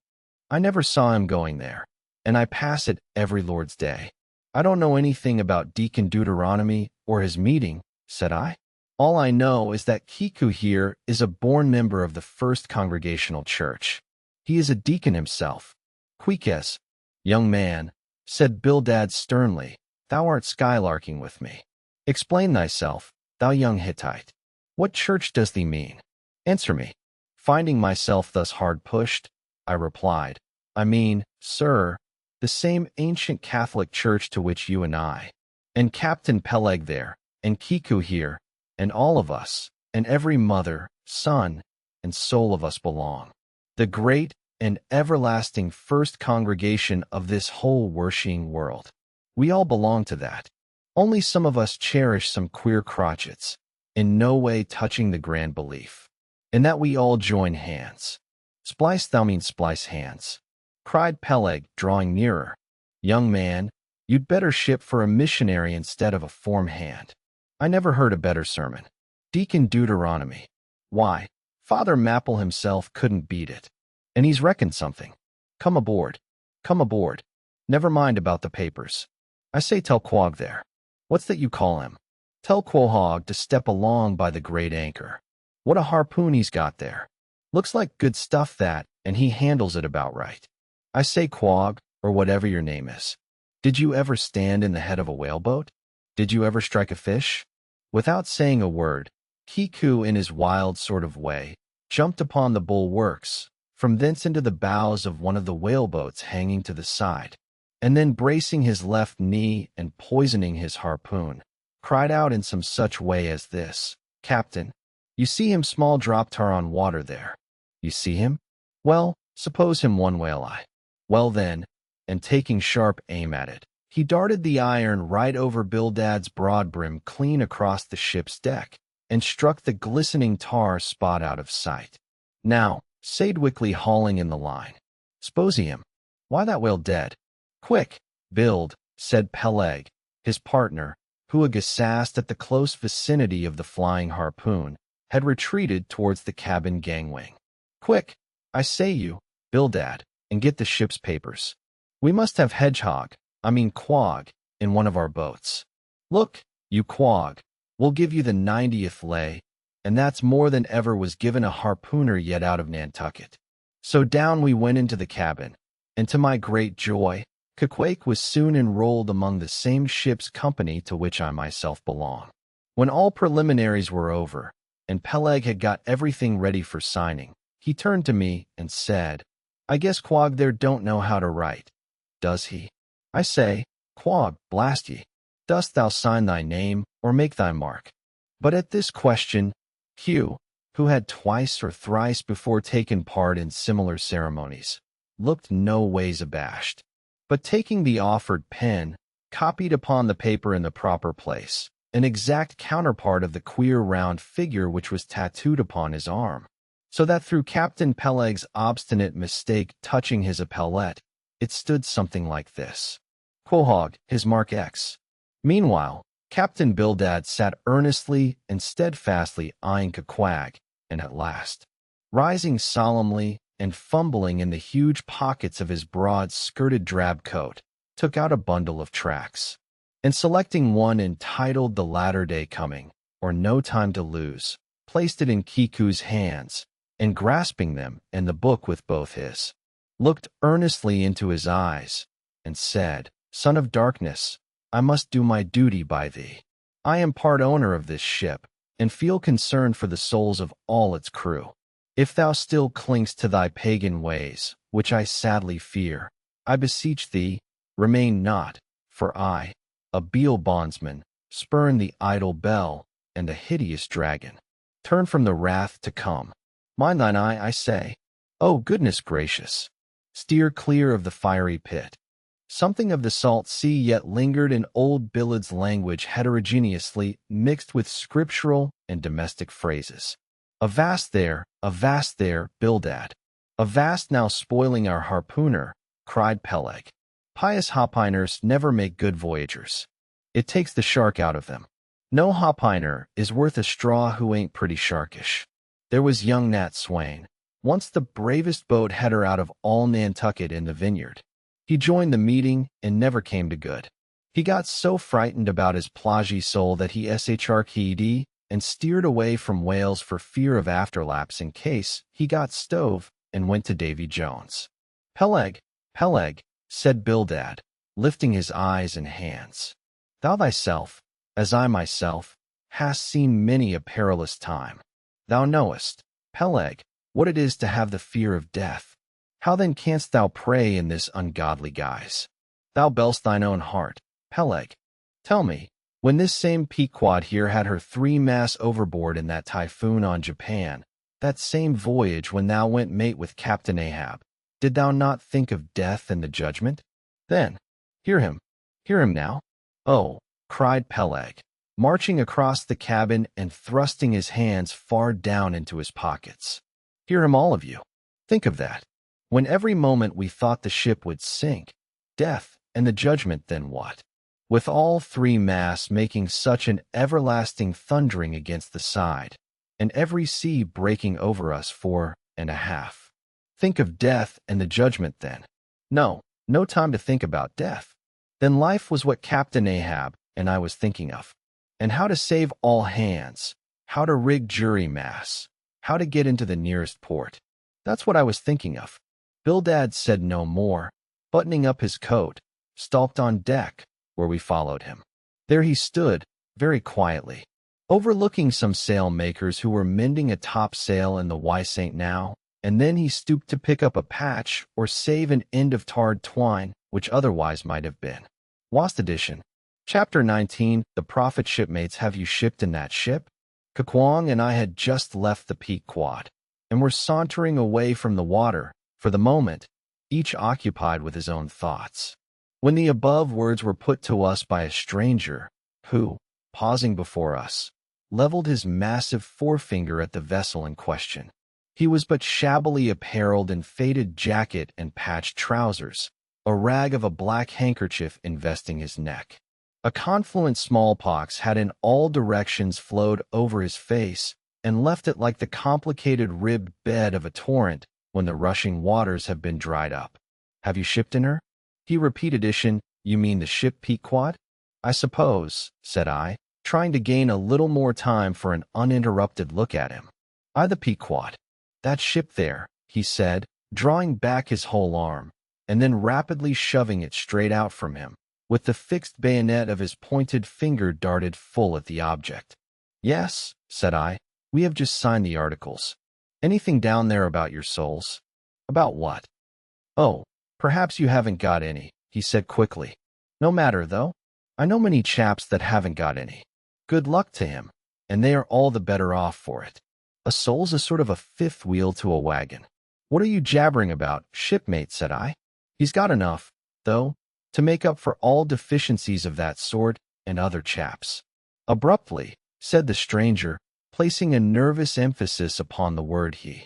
I never saw him going there, and I pass it every Lord's Day." "I don't know anything about Deacon Deuteronomy or his meeting," said I. "All I know is that Kiku here is a born member of the First Congregational Church. He is a deacon himself." "Queequeg, young man," said Bildad sternly, "thou art skylarking with me. Explain thyself, thou young Hittite. What church does thee mean? Answer me." Finding myself thus hard pushed, I replied, "I mean, sir, the same ancient Catholic church to which you and I, and Captain Peleg there, and Kiku here, and all of us, and every mother, son, and soul of us belong. The great and everlasting first congregation of this whole worshiping world. We all belong to that. Only some of us cherish some queer crotchets, in no way touching the grand belief, in that we all join hands." "Splice, thou mean splice hands," cried Peleg, drawing nearer. "Young man, you'd better ship for a missionary instead of a form hand. I never heard a better sermon. Deacon Deuteronomy. Why, Father Mapple himself couldn't beat it. And he's reckoned something. Come aboard. Come aboard. Never mind about the papers. I say, tell Quog there. What's that you call him? Tell Quahog to step along by the great anchor. What a harpoon he's got there. Looks like good stuff that, and he handles it about right. I say, Quog, or whatever your name is. Did you ever stand in the head of a whaleboat? Did you ever strike a fish?" Without saying a word, Kiku, in his wild sort of way, jumped upon the bulwarks, from thence into the bows of one of the whaleboats hanging to the side, and then bracing his left knee and poisoning his harpoon, cried out in some such way as this, "Captain, you see him small drop tar on water there? You see him? Well, Suppose him one whale eye. Well then, and taking sharp aim at it, he darted the iron right over Bildad's broad brim clean across the ship's deck, and struck the glistening tar spot out of sight. Now, Sadwickly hauling in the line. S'pose him. Why, that whale dead. Quick, Bild, said Peleg, his partner, who, aghast at the close vicinity of the flying harpoon, had retreated towards the cabin gangway. Quick, I say you, Bildad, and get the ship's papers. We must have Quag, in one of our boats. Look, you Quag, we'll give you the 90th lay, and that's more than ever was given a harpooner yet out of Nantucket. So down we went into the cabin, and to my great joy, Queequeg was soon enrolled among the same ship's company to which I myself belong. When all preliminaries were over, and Peleg had got everything ready for signing, he turned to me and said, I guess Quag there don't know how to write, does he? I say, Quag, blast ye, dost thou sign thy name, or make thy mark? But at this question, Hugh, who had twice or thrice before taken part in similar ceremonies, looked no ways abashed, but taking the offered pen, copied upon the paper in the proper place, an exact counterpart of the queer round figure which was tattooed upon his arm, so that through Captain Peleg's obstinate mistake touching his epaulette, it stood something like this. Quahog, his mark X. Meanwhile, Captain Bildad sat earnestly and steadfastly eyeing Queequeg, and at last, rising solemnly and fumbling in the huge pockets of his broad-skirted drab coat, took out a bundle of tracts, and selecting one entitled The Latter Day Coming, or No Time to Lose, placed it in Kiku's hands, and grasping them and the book with both his, looked earnestly into his eyes, and said, Son of darkness, I must do my duty by thee. I am part owner of this ship, and feel concern for the souls of all its crew. If thou still clingst to thy pagan ways, which I sadly fear, I beseech thee, remain not, for I, a Beal bondsman, spurn the idle bell and the hideous dragon. Turn from the wrath to come. Mind thine eye, I say. Oh, goodness gracious! Steer clear of the fiery pit. Something of the salt sea yet lingered in old Billed's language heterogeneously mixed with scriptural and domestic phrases. Avast there, Bildad. Avast now spoiling our harpooner, cried Peleg. Pious hopiners never make good voyagers. It takes the shark out of them. No hopiner is worth a straw who ain't pretty sharkish. There was young Nat Swain, once the bravest boat header out of all Nantucket in the vineyard. He joined the meeting and never came to good. He got so frightened about his plagy soul that he shrk'd and steered away from Wales for fear of afterlaps in case he got stove, and went to Davy Jones. Peleg, said Bildad, lifting his eyes and hands. Thou thyself, as I myself, hast seen many a perilous time. Thou knowest, Peleg, what it is to have the fear of death. How then canst thou pray in this ungodly guise? Thou bell'st thine own heart, Peleg. Tell me, when this same Pequod here had her 3 masts overboard in that typhoon on Japan, that same voyage when thou went mate with Captain Ahab, did thou not think of death and the judgment? Then, hear him now. Oh, cried Peleg, marching across the cabin and thrusting his hands far down into his pockets. Hear him, all of you. Think of that. When every moment we thought the ship would sink, death and the judgment, then what? With all 3 masts making such an everlasting thundering against the side, and every sea breaking over us 4 1/2. Think of death and the judgment then. No time to think about death. Then life was what Captain Ahab and I was thinking of, and how to save all hands, how to rig jury masts, how to get into the nearest port. That's what I was thinking of. Bildad said no more, buttoning up his coat, stalked on deck, where we followed him. There he stood, very quietly, overlooking some sailmakers who were mending a topsail in the Y St. Now, and then he stooped to pick up a patch or save an end of tarred twine, which otherwise might have been. Lost edition. Chapter 19. The Prophet. Shipmates, have you shipped in that ship? Queequeg and I had just left the Pequod, and were sauntering away from the water, for the moment, each occupied with his own thoughts. When the above words were put to us by a stranger, who, pausing before us, leveled his massive forefinger at the vessel in question. He was but shabbily apparelled in faded jacket and patched trousers, a rag of a black handkerchief investing his neck. A confluent smallpox had in all directions flowed over his face and left it like the complicated ribbed bed of a torrent when the rushing waters have been dried up. "Have you shipped in her?" He repeated. "You mean the ship Pequod?" "I suppose," said I, trying to gain a little more time for an uninterrupted look at him. "I the Pequod. That ship there," he said, drawing back his whole arm, and then rapidly shoving it straight out from him, with the fixed bayonet of his pointed finger darted full at the object. "Yes," said I, "we have just signed the articles. Anything down there about your souls?" "About what?" "Oh, perhaps you haven't got any," he said quickly. "No matter, though. I know many chaps that haven't got any. Good luck to him, and they are all the better off for it. A soul's a sort of a fifth wheel to a wagon." "What are you jabbering about, shipmate?" said I. "He's got enough, though, to make up for all deficiencies of that sort and other chaps." Abruptly, said the stranger, placing a nervous emphasis upon the word he.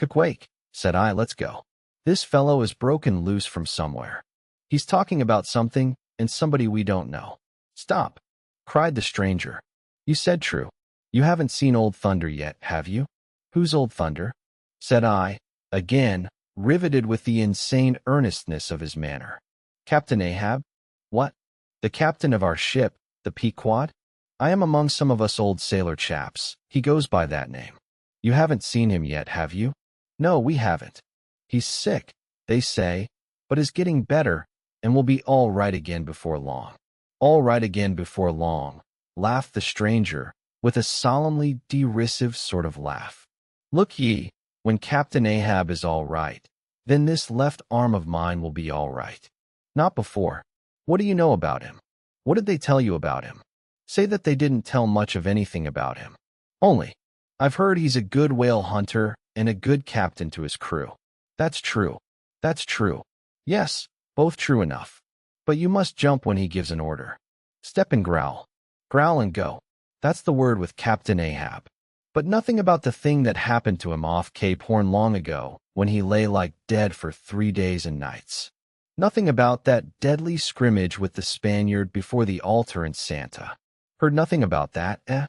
"Quake," said I, "let's go. This fellow is broken loose from somewhere. He's talking about something and somebody we don't know." "Stop," cried the stranger. "You said true. You haven't seen Old Thunder yet, have you?" "Who's Old Thunder?" said I, again, riveted with the insane earnestness of his manner. "Captain Ahab." "What? The captain of our ship, the Pequod? I am among some of us old sailor chaps. He goes by that name." "You haven't seen him yet, have you?" "No, we haven't. He's sick, they say, but is getting better and will be all right again before long." "All right again before long," laughed the stranger, with a solemnly derisive sort of laugh. "Look ye, when Captain Ahab is all right, then this left arm of mine will be all right. Not before. What do you know about him? What did they tell you about him?" "Say that they didn't tell much of anything about him. Only, I've heard he's a good whale hunter and a good captain to his crew." "That's true. That's true. Yes, both true enough. But you must jump when he gives an order. Step and growl. Growl and go. That's the word with Captain Ahab. But nothing about the thing that happened to him off Cape Horn long ago when he lay like dead for 3 days and nights. Nothing about that deadly scrimmage with the Spaniard before the altar in Santa. Heard nothing about that, eh?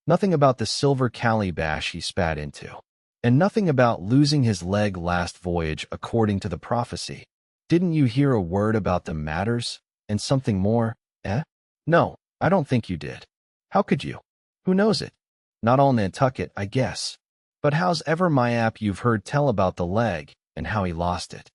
Nothing about the silver calabash he spat into. And nothing about losing his leg last voyage according to the prophecy. Didn't you hear a word about the matters and something more, eh? No, I don't think you did. How could you? Who knows it? Not all Nantucket, I guess. But how's ever my app you've heard tell about the leg and how he lost it?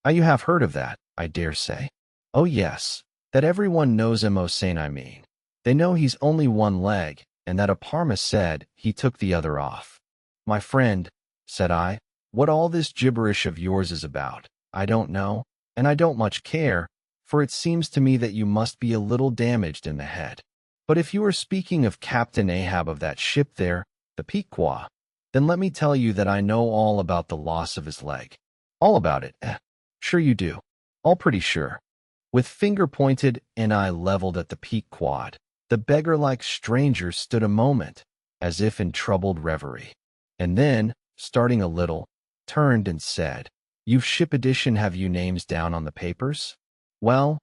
You have heard of that, I dare say. Oh yes, that everyone knows him, I mean. They know he's only one leg, and that Aparma said he took the other off." "My friend," said I, "what all this gibberish of yours is about, I don't know, and I don't much care, for it seems to me that you must be a little damaged in the head. But if you are speaking of Captain Ahab of that ship there, the Pequod, then let me tell you that I know all about the loss of his leg." "All about it, eh? Sure you do. All pretty sure." With finger pointed and eye leveled at the Pequod, the beggar-like stranger stood a moment, as if in troubled reverie, and then, starting a little, turned and said, "You've ship edition, have you names down on the papers?" Well,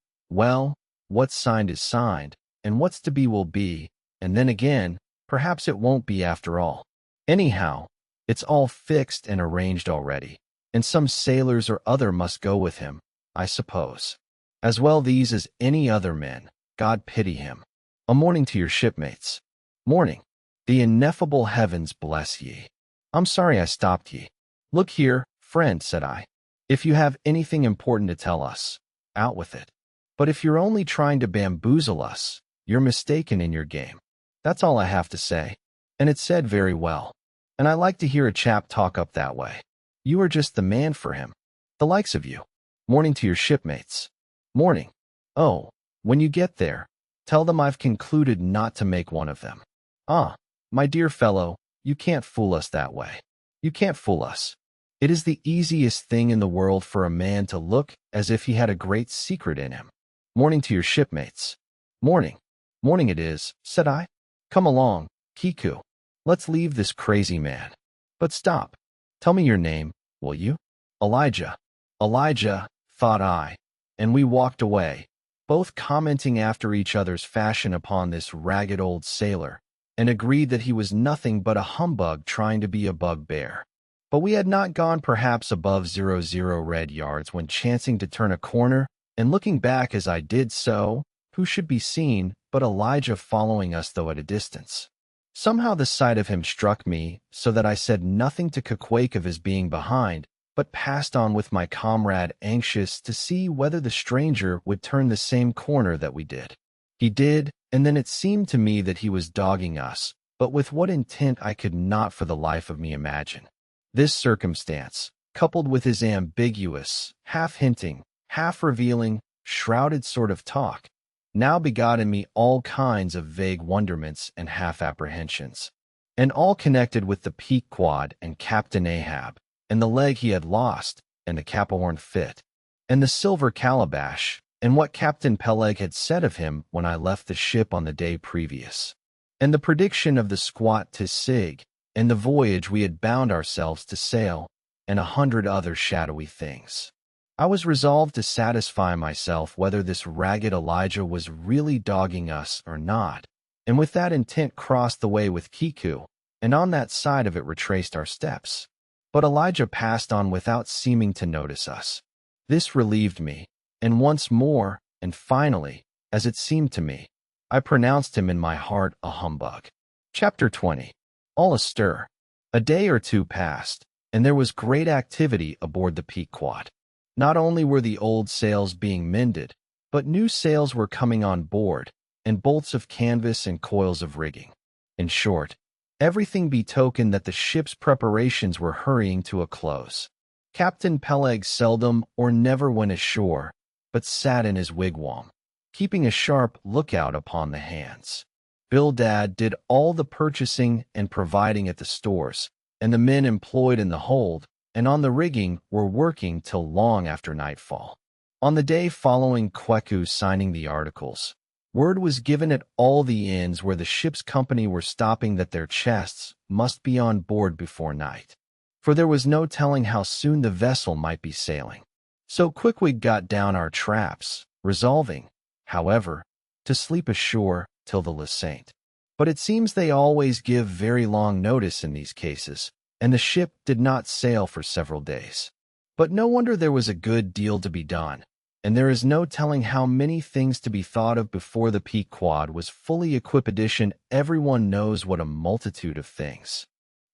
what's signed is signed, and what's to be will be, and then again, perhaps it won't be after all. Anyhow, it's all fixed and arranged already, and some sailors or other must go with him, I suppose. As well these as any other men, God pity him. A morning to your shipmates. Morning. The ineffable heavens bless ye. I'm sorry I stopped ye. Look here, friend, said I. If you have anything important to tell us, out with it. But if you're only trying to bamboozle us, you're mistaken in your game. That's all I have to say. And it's said very well. And I like to hear a chap talk up that way. You are just the man for him. The likes of you. Morning to your shipmates. Morning. Oh, when you get there, tell them I've concluded not to make one of them. Ah, my dear fellow, you can't fool us that way. You can't fool us. It is the easiest thing in the world for a man to look as if he had a great secret in him. Morning to your shipmates. Morning. Morning it is, said I. Come along, Kiku. Let's leave this crazy man. But stop. Tell me your name, will you? Elijah. Elijah, thought I, and we walked away, both commenting after each other's fashion upon this ragged old sailor, and agreed that he was nothing but a humbug trying to be a bugbear. But we had not gone perhaps above 00 red yards when, chancing to turn a corner, and looking back as I did so, who should be seen but Elijah following us though at a distance. Somehow the sight of him struck me, so that I said nothing to Kukwake of his being behind, but passed on with my comrade, anxious to see whether the stranger would turn the same corner that we did. He did, and then it seemed to me that he was dogging us, but with what intent I could not for the life of me imagine. This circumstance, coupled with his ambiguous, half-hinting, half-revealing, shrouded sort of talk, now begot in me all kinds of vague wonderments and half-apprehensions, and all connected with the Pequod and Captain Ahab, and the leg he had lost, and the Caphorn fit, and the silver calabash, and what Captain Peleg had said of him when I left the ship on the day previous, and the prediction of the squat Tisig, and the voyage we had bound ourselves to sail, and 100 other shadowy things. I was resolved to satisfy myself whether this ragged Elijah was really dogging us or not, and with that intent crossed the way with Kiku, and on that side of it retraced our steps. But Elijah passed on without seeming to notice us. This relieved me, and once more, and finally, as it seemed to me, I pronounced him in my heart a humbug. Chapter 20. All astir. A day or two passed, and there was great activity aboard the Pequod. Not only were the old sails being mended, but new sails were coming on board, and bolts of canvas and coils of rigging. In short, everything betokened that the ship's preparations were hurrying to a close. Captain Peleg seldom or never went ashore, but sat in his wigwam, keeping a sharp lookout upon the hands. Bildad did all the purchasing and providing at the stores, and the men employed in the hold and on the rigging were working till long after nightfall. On the day following Kweku's signing the articles, word was given at all the inns where the ship's company were stopping that their chests must be on board before night, for there was no telling how soon the vessel might be sailing. So Quickwig got down our traps, resolving, however, to sleep ashore till the Saint. But it seems they always give very long notice in these cases, and the ship did not sail for several days. But no wonder there was a good deal to be done, and there is no telling how many things to be thought of before the Pequod was fully equipedition. Everyone knows what a multitude of things.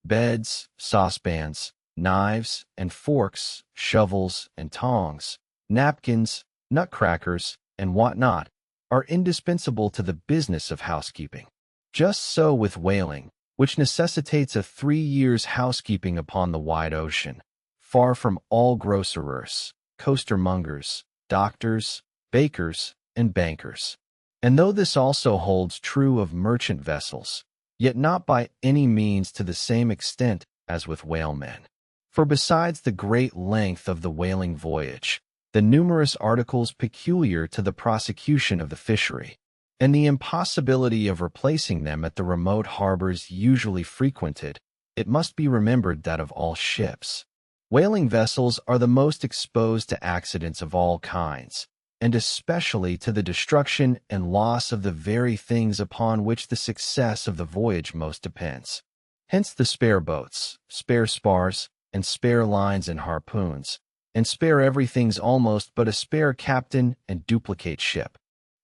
Beds, saucepans, knives and forks, shovels and tongs, napkins, nutcrackers, and what not, are indispensable to the business of housekeeping. Just so with whaling, which necessitates a 3 years' housekeeping upon the wide ocean, far from all grocerers, costermongers, doctors, bakers, and bankers. And though this also holds true of merchant vessels, yet not by any means to the same extent as with whalemen. For besides the great length of the whaling voyage, the numerous articles peculiar to the prosecution of the fishery, and the impossibility of replacing them at the remote harbors usually frequented, it must be remembered that of all ships, whaling vessels are the most exposed to accidents of all kinds, and especially to the destruction and loss of the very things upon which the success of the voyage most depends. Hence the spare boats, spare spars, and spare lines and harpoons, and spare everything's almost but a spare captain and duplicate ship.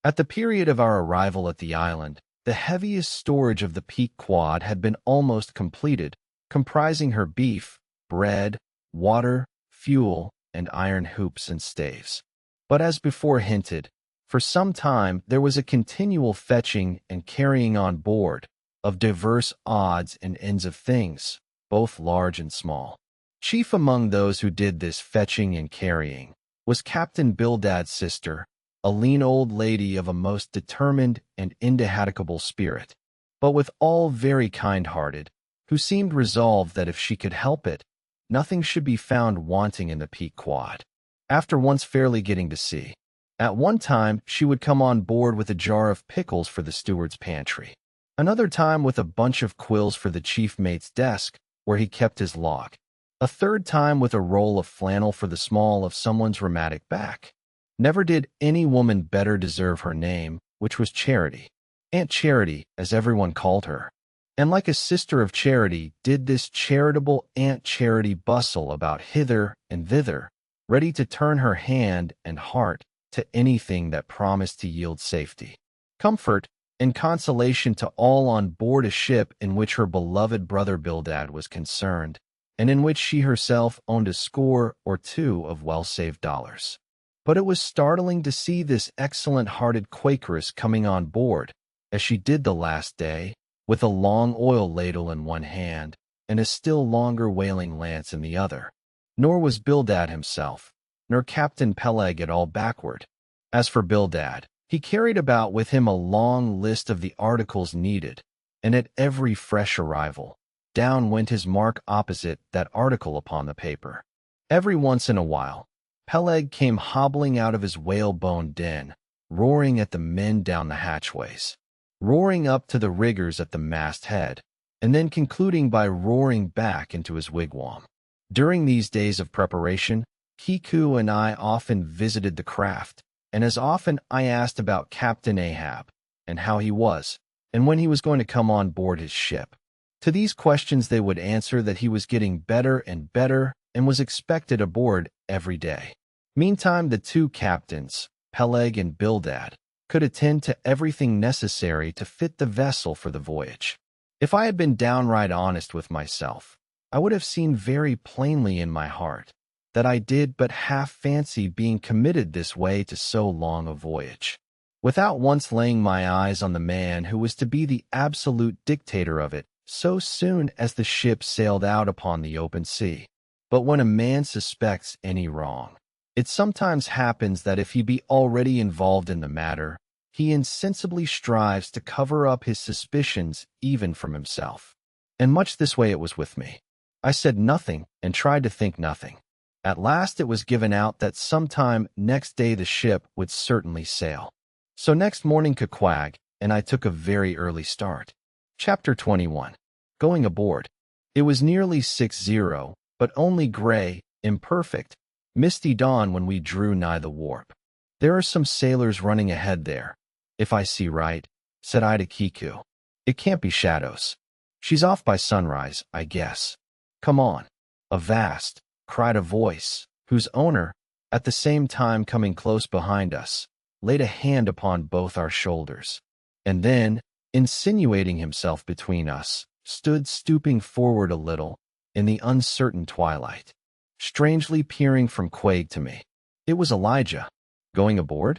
At the period of our arrival at the island, the heaviest storage of the Pequod had been almost completed, comprising her beef, bread, water, fuel, and iron hoops and staves. But as before hinted, for some time there was a continual fetching and carrying on board of diverse odds and ends of things, both large and small. Chief among those who did this fetching and carrying was Captain Bildad's sister, a lean old lady of a most determined and indefatigable spirit, but withal very kind-hearted, who seemed resolved that if she could help it, nothing should be found wanting in the Pequod. After once fairly getting to sea, at one time she would come on board with a jar of pickles for the steward's pantry, another time with a bunch of quills for the chief mate's desk where he kept his log, a third time with a roll of flannel for the small of someone's rheumatic back. Never did any woman better deserve her name, which was Charity, Aunt Charity, as everyone called her. And like a sister of Charity, did this charitable Aunt Charity bustle about hither and thither, ready to turn her hand and heart to anything that promised to yield safety, comfort, and consolation to all on board a ship in which her beloved brother Bildad was concerned, and in which she herself owned a score or two of well-saved dollars. But it was startling to see this excellent-hearted Quakeress coming on board, as she did the last day, with a long oil ladle in one hand and a still longer whaling lance in the other. Nor was Bildad himself, nor Captain Peleg at all backward. As for Bildad, he carried about with him a long list of the articles needed, and at every fresh arrival, down went his mark opposite that article upon the paper. Every once in a while, Peleg came hobbling out of his whalebone den, roaring at the men down the hatchways, roaring up to the riggers at the masthead, and then concluding by roaring back into his wigwam. During these days of preparation, Kiku and I often visited the craft, and as often I asked about Captain Ahab, and how he was, and when he was going to come on board his ship. To these questions they would answer that he was getting better and better, and was expected aboard every day. Meantime, the two captains, Peleg and Bildad, could attend to everything necessary to fit the vessel for the voyage. If I had been downright honest with myself, I would have seen very plainly in my heart that I did but half fancy being committed this way to so long a voyage, without once laying my eyes on the man who was to be the absolute dictator of it so soon as the ship sailed out upon the open sea. But when a man suspects any wrong, it sometimes happens that if he be already involved in the matter, he insensibly strives to cover up his suspicions even from himself. And much this way it was with me. I said nothing and tried to think nothing. At last it was given out that sometime next day the ship would certainly sail. So next morning Quack and I took a very early start. Chapter 21. Going aboard. It was nearly 6:00, but only gray, imperfect, misty dawn when we drew nigh the warp. There are some sailors running ahead there, if I see right, said I to Kiku. It can't be shadows. She's off by sunrise, I guess. Come on. Avast, cried a voice, whose owner, at the same time coming close behind us, laid a hand upon both our shoulders, and then, insinuating himself between us, stood stooping forward a little in the uncertain twilight, strangely peering from Quag to me. It was Elijah. Going aboard?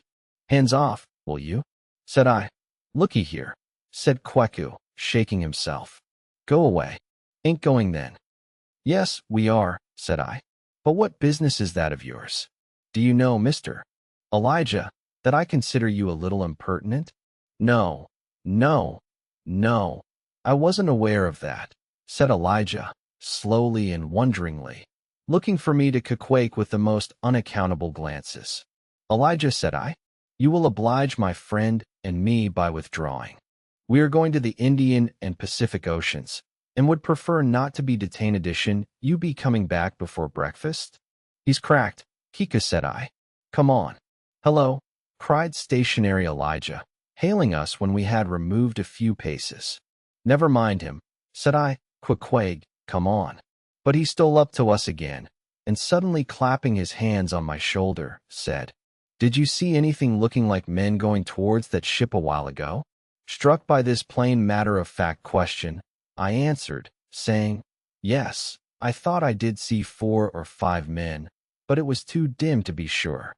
Hands off, will you? Said I. Looky here, said Kweku, shaking himself. Go away. Ain't going then. Yes, we are, said I. But what business is that of yours? Do you know, Mr. Elijah, that I consider you a little impertinent? No, no, no. I wasn't aware of that, said Elijah, slowly and wonderingly, looking for me to quake with the most unaccountable glances. Elijah, said I, you will oblige my friend and me by withdrawing. We are going to the Indian and Pacific Oceans, and would prefer not to be detained. Edition, you be coming back before breakfast? He's cracked, Kika, said I. Come on. Hello, cried stationary Elijah, hailing us when we had removed a few paces. Never mind him, said I. Quag, come on. But he stole up to us again, and suddenly clapping his hands on my shoulder, said, Did you see anything looking like men going towards that ship a while ago? Struck by this plain matter-of-fact question, I answered, saying, Yes, I thought I did see 4 or 5 men, but it was too dim to be sure.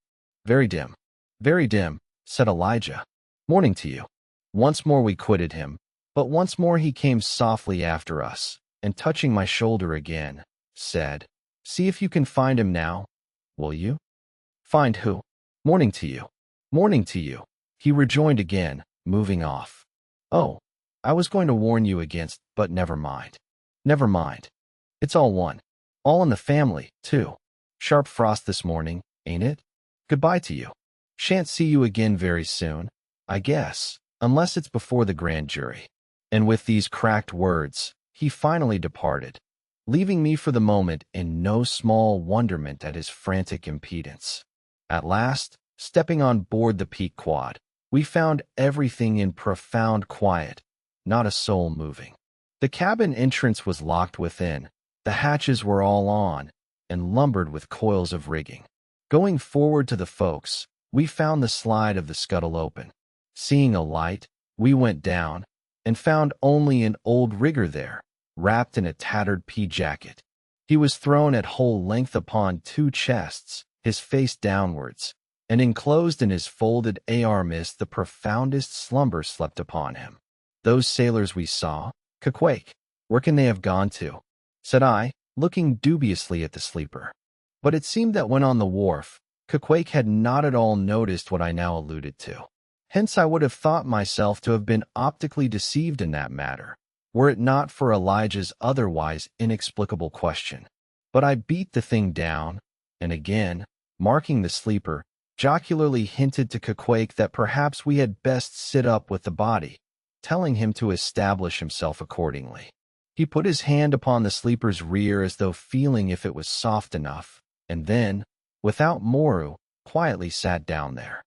Very dim, said Elijah. Morning to you. Once more we quitted him, but once more he came softly after us, and touching my shoulder again, said, See if you can find him now, will you? Find who? Morning to you. Morning to you, he rejoined again, moving off. Oh, I was going to warn you against, but never mind. Never mind. It's all one. All in the family, too. Sharp frost this morning, ain't it? Goodbye to you. Shan't see you again very soon, I guess, unless it's before the grand jury." And with these cracked words, he finally departed, leaving me for the moment in no small wonderment at his frantic impedance. At last, stepping on board the Pequod, we found everything in profound quiet, not a soul moving. The cabin entrance was locked within, the hatches were all on, and lumbered with coils of rigging. Going forward to the folks, we found the slide of the scuttle open. Seeing a light, we went down, and found only an old rigger there, wrapped in a tattered pea-jacket. He was thrown at whole length upon two chests, his face downwards, and enclosed in his folded armis the profoundest slumber slept upon him. "Those sailors we saw, Queequeg, where can they have gone to?" said I, looking dubiously at the sleeper. But it seemed that when on the wharf, Queequeg had not at all noticed what I now alluded to. Hence I would have thought myself to have been optically deceived in that matter, were it not for Elijah's otherwise inexplicable question. But I beat the thing down, and again, marking the sleeper, jocularly hinted to Queequeg that perhaps we had best sit up with the body, telling him to establish himself accordingly. He put his hand upon the sleeper's rear as though feeling if it was soft enough, and then, without moru, quietly sat down there.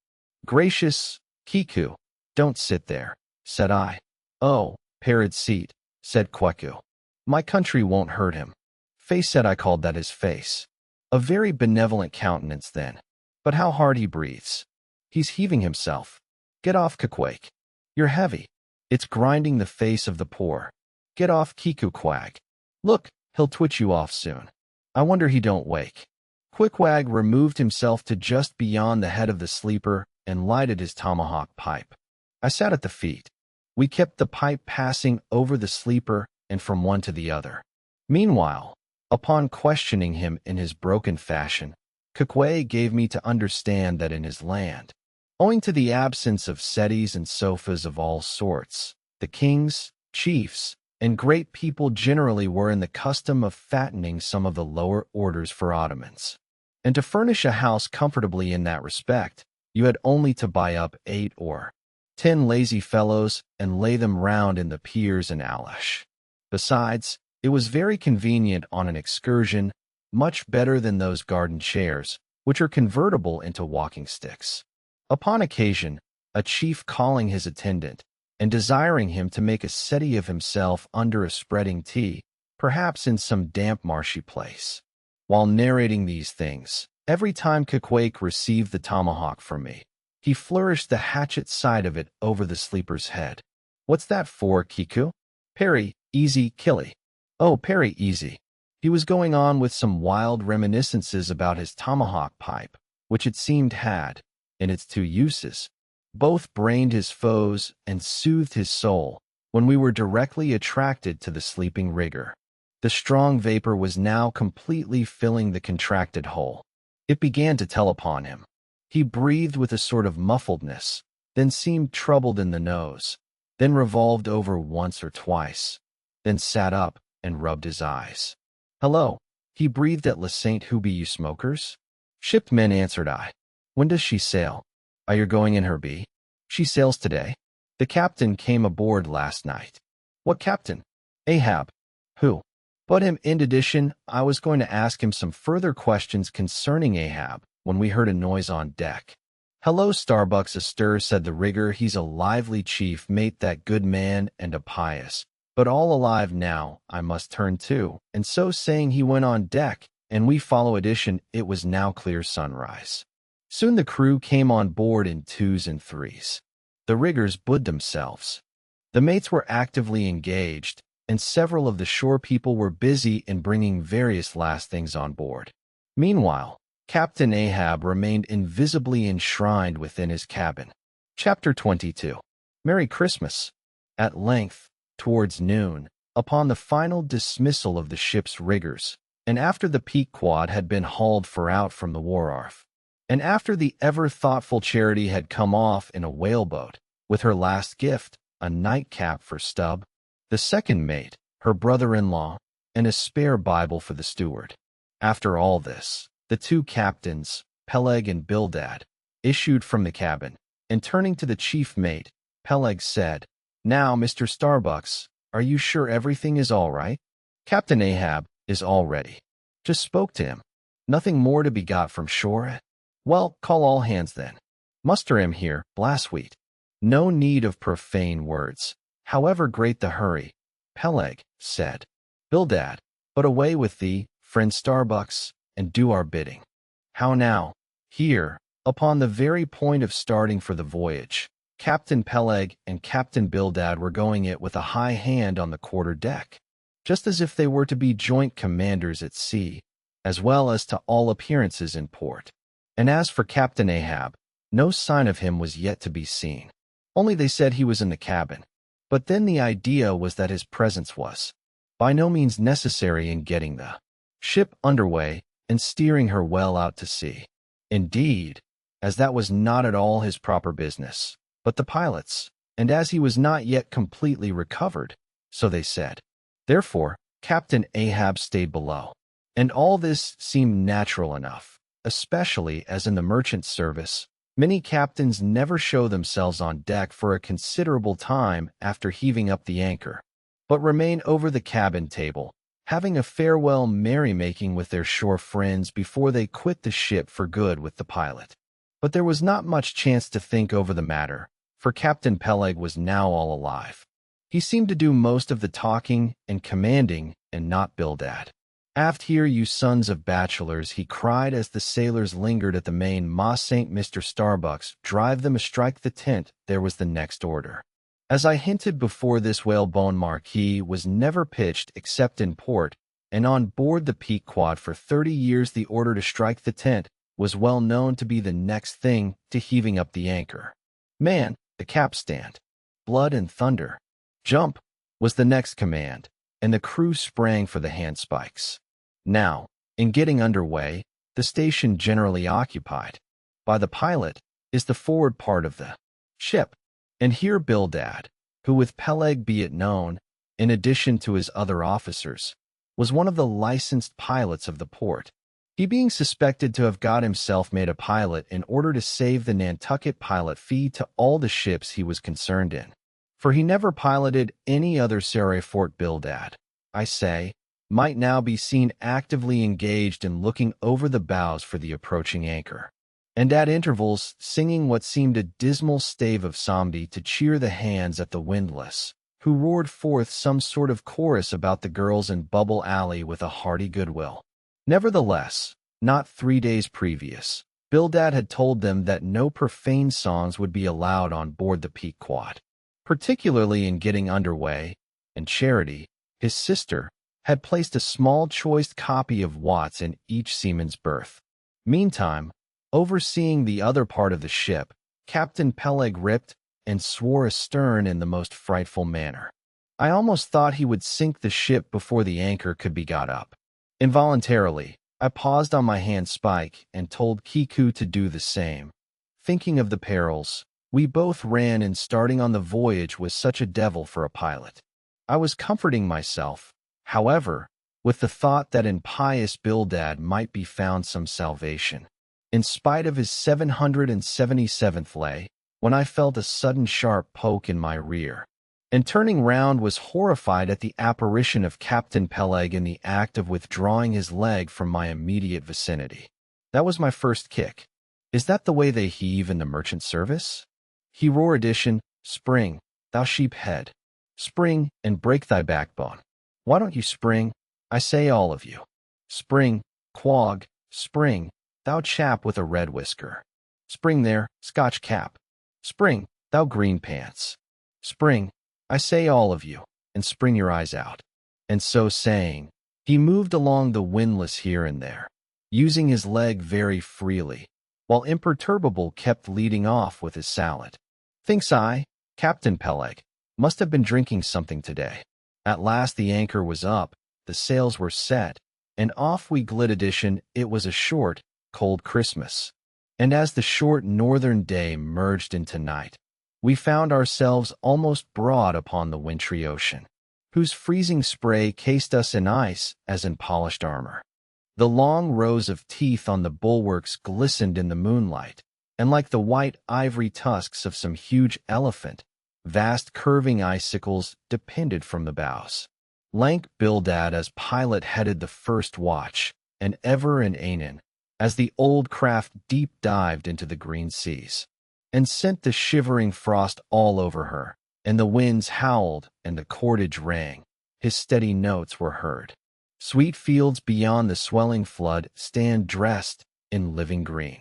"Gracious, Kiku, don't sit there," said I. "Oh, parrot seat," said Queequeg. "My country won't hurt him." Face said I called that his face. A very benevolent countenance then. But how hard he breathes. He's heaving himself. "Get off, Queequeg. You're heavy. It's grinding the face of the poor. Get off, Queequeg. Look, he'll twitch you off soon. I wonder he don't wake." Queequeg removed himself to just beyond the head of the sleeper and lighted his tomahawk pipe. I sat at the feet. We kept the pipe passing over the sleeper and from one to the other. Meanwhile, upon questioning him in his broken fashion, Queequeg gave me to understand that in his land, owing to the absence of settees and sofas of all sorts, the kings, chiefs, and great people generally were in the custom of fattening some of the lower orders for ottomans. And to furnish a house comfortably in that respect, you had only to buy up 8 or 10 lazy fellows and lay them round in the piers and alash. Besides, it was very convenient on an excursion, much better than those garden chairs, which are convertible into walking sticks. Upon occasion, a chief calling his attendant, and desiring him to make a settee of himself under a spreading tea, perhaps in some damp marshy place. While narrating these things, every time Queequeg received the tomahawk from me, he flourished the hatchet side of it over the sleeper's head. "What's that for, Kiku?" "Parry, easy, killy." "Oh, parry, easy." He was going on with some wild reminiscences about his tomahawk pipe, which it seemed had, in its 2 uses, both brained his foes and soothed his soul, when we were directly attracted to the sleeping rigger. The strong vapor was now completely filling the contracted hole. It began to tell upon him. He breathed with a sort of muffledness, then seemed troubled in the nose, then revolved over once or twice, then sat up and rubbed his eyes. "Hello," he breathed at La Saint Hubie, "you smokers?" "Shipped men," answered I. "When does she sail?" "Are you going in her be?" "She sails today. The captain came aboard last night." "What captain?" "Ahab." "Who?" But him in addition, I was going to ask him some further questions concerning Ahab, when we heard a noise on deck. "Hello, Starbuck's Astir," said the rigger. "He's a lively chief mate, that good man, and a pious. But all alive now, I must turn to." And so saying, he went on deck, and we follow addition. It was now clear sunrise. Soon the crew came on board in 2s and 3s. The riggers budded themselves. The mates were actively engaged, and several of the shore people were busy in bringing various last things on board. Meanwhile, Captain Ahab remained invisibly enshrined within his cabin. Chapter 22. Merry Christmas. At length, towards noon, upon the final dismissal of the ship's riggers, and after the Pequod had been hauled for out from the wharf, and after the ever-thoughtful Charity had come off in a whaleboat, with her last gift, a nightcap for Stubb, the second mate, her brother-in-law, and a spare Bible for the steward, After all this, the two captains, Peleg and Bildad, issued from the cabin, and turning to the chief mate, Peleg said, "Now, Mr. Starbucks, are you sure everything is all right?" "Captain Ahab is all ready. Just spoke to him. Nothing more to be got from shore." "Well, call all hands then. Muster him here, Blastweed." "No need of profane words, however great the hurry," Peleg said. "Bildad, but away with thee, friend Starbucks, and do our bidding." "How now?" Here, upon the very point of starting for the voyage, Captain Peleg and Captain Bildad were going it with a high hand on the quarter-deck, just as if they were to be joint commanders at sea, as well as to all appearances in port. And as for Captain Ahab, no sign of him was yet to be seen. Only they said he was in the cabin. But then the idea was that his presence was by no means necessary in getting the ship underway and steering her well out to sea. Indeed, as that was not at all his proper business, but the pilot's, and as he was not yet completely recovered, so they said. Therefore, Captain Ahab stayed below. And all this seemed natural enough, especially as in the merchant service, many captains never show themselves on deck for a considerable time after heaving up the anchor, but remain over the cabin table, having a farewell merrymaking with their shore friends before they quit the ship for good with the pilot. But there was not much chance to think over the matter, for Captain Peleg was now all alive. He seemed to do most of the talking and commanding, and not Bildad. "Aft here, you sons of bachelors," he cried as the sailors lingered at the main mast. "Mr. Starbucks, drive them astrike the tent." There was the next order. As I hinted before, this whalebone marquee was never pitched except in port, and on board the Pequod for 30 years the order to strike the tent was well known to be the next thing to heaving up the anchor. "Man the capstan." "Blood and thunder." "Jump," was the next command, and the crew sprang for the handspikes. Now, in getting under way, the station generally occupied by the pilot is the forward part of the ship, and here Bildad, who with Peleg, be it known, in addition to his other officers, was one of the licensed pilots of the port, he being suspected to have got himself made a pilot in order to save the Nantucket pilot fee to all the ships he was concerned in. For he never piloted any other Saray. Fort Bildad, I say, might now be seen actively engaged in looking over the bows for the approaching anchor, and at intervals singing what seemed a dismal stave of Somebody to cheer the hands at the windlass, who roared forth some sort of chorus about the girls in Bubble Alley with a hearty goodwill. Nevertheless, not 3 days previous, Bildad had told them that no profane songs would be allowed on board the Pequod, particularly in getting under way, and Charity, his sister, had placed a small choice copy of Watts in each seaman's berth. Meantime, overseeing the other part of the ship, Captain Peleg ripped and swore astern in the most frightful manner. I almost thought he would sink the ship before the anchor could be got up. Involuntarily, I paused on my handspike and told Kiku to do the same. Thinking of the perils we both ran in starting on the voyage was such a devil for a pilot. I was comforting myself, however, with the thought that in pious Bildad might be found some salvation, in spite of his 777th lay, when I felt a sudden sharp poke in my rear, and turning round was horrified at the apparition of Captain Peleg in the act of withdrawing his leg from my immediate vicinity. That was my first kick. Is that the way they heave in the merchant service? He roar edition, "Spring, thou sheep head. Spring, and break thy backbone. Why don't you spring? I say all of you. Spring, quag, spring, thou chap with a red whisker. Spring there, Scotch cap. Spring, thou green pants. Spring, I say all of you, and spring your eyes out." And so saying, he moved along the windlass here and there, using his leg very freely, while Imperturbable kept leading off with his salad. Thinks I, Captain Peleg must have been drinking something today. At last the anchor was up, the sails were set, and off we glid. Edition. It was a short, cold Christmas, and as the short northern day merged into night, we found ourselves almost broad upon the wintry ocean, whose freezing spray cased us in ice as in polished armor. The long rows of teeth on the bulwarks glistened in the moonlight, and like the white ivory tusks of some huge elephant, vast curving icicles depended from the bows. Lank Bildad as pilot headed the first watch, and ever and anon, as the old craft deep dived into the green seas, and sent the shivering frost all over her, and the winds howled and the cordage rang. His steady notes were heard. Sweet fields beyond the swelling flood stand dressed in living green.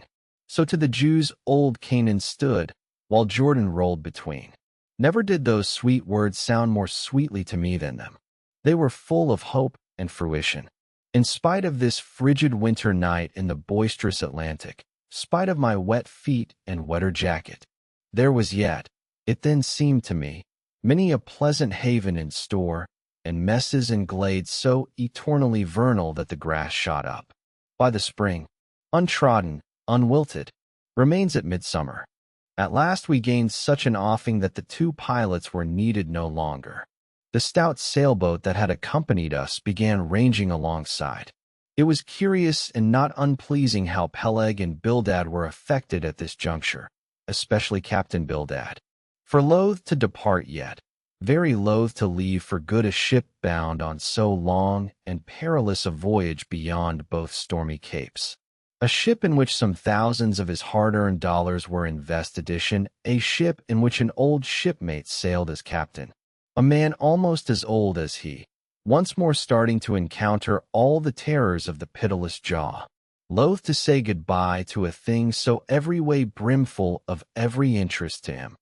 So to the Jews old Canaan stood, while Jordan rolled between. Never did those sweet words sound more sweetly to me than them. They were full of hope and fruition. In spite of this frigid winter night in the boisterous Atlantic, spite of my wet feet and wetter jacket, there was yet, it then seemed to me, many a pleasant haven in store, and messes and glades so eternally vernal that the grass shot up by the spring, untrodden, unwilted, remains at midsummer. At last we gained such an offing that the two pilots were needed no longer. The stout sailboat that had accompanied us began ranging alongside. It was curious and not unpleasing how Peleg and Bildad were affected at this juncture, especially Captain Bildad. For loath to depart yet, very loath to leave for good a ship bound on so long and perilous a voyage beyond both stormy capes. A ship in which some thousands of his hard-earned dollars were invested, a ship in which an old shipmate sailed as captain, a man almost as old as he, once more starting to encounter all the terrors of the pitiless jaw, loath to say goodbye to a thing so every way brimful of every interest to him.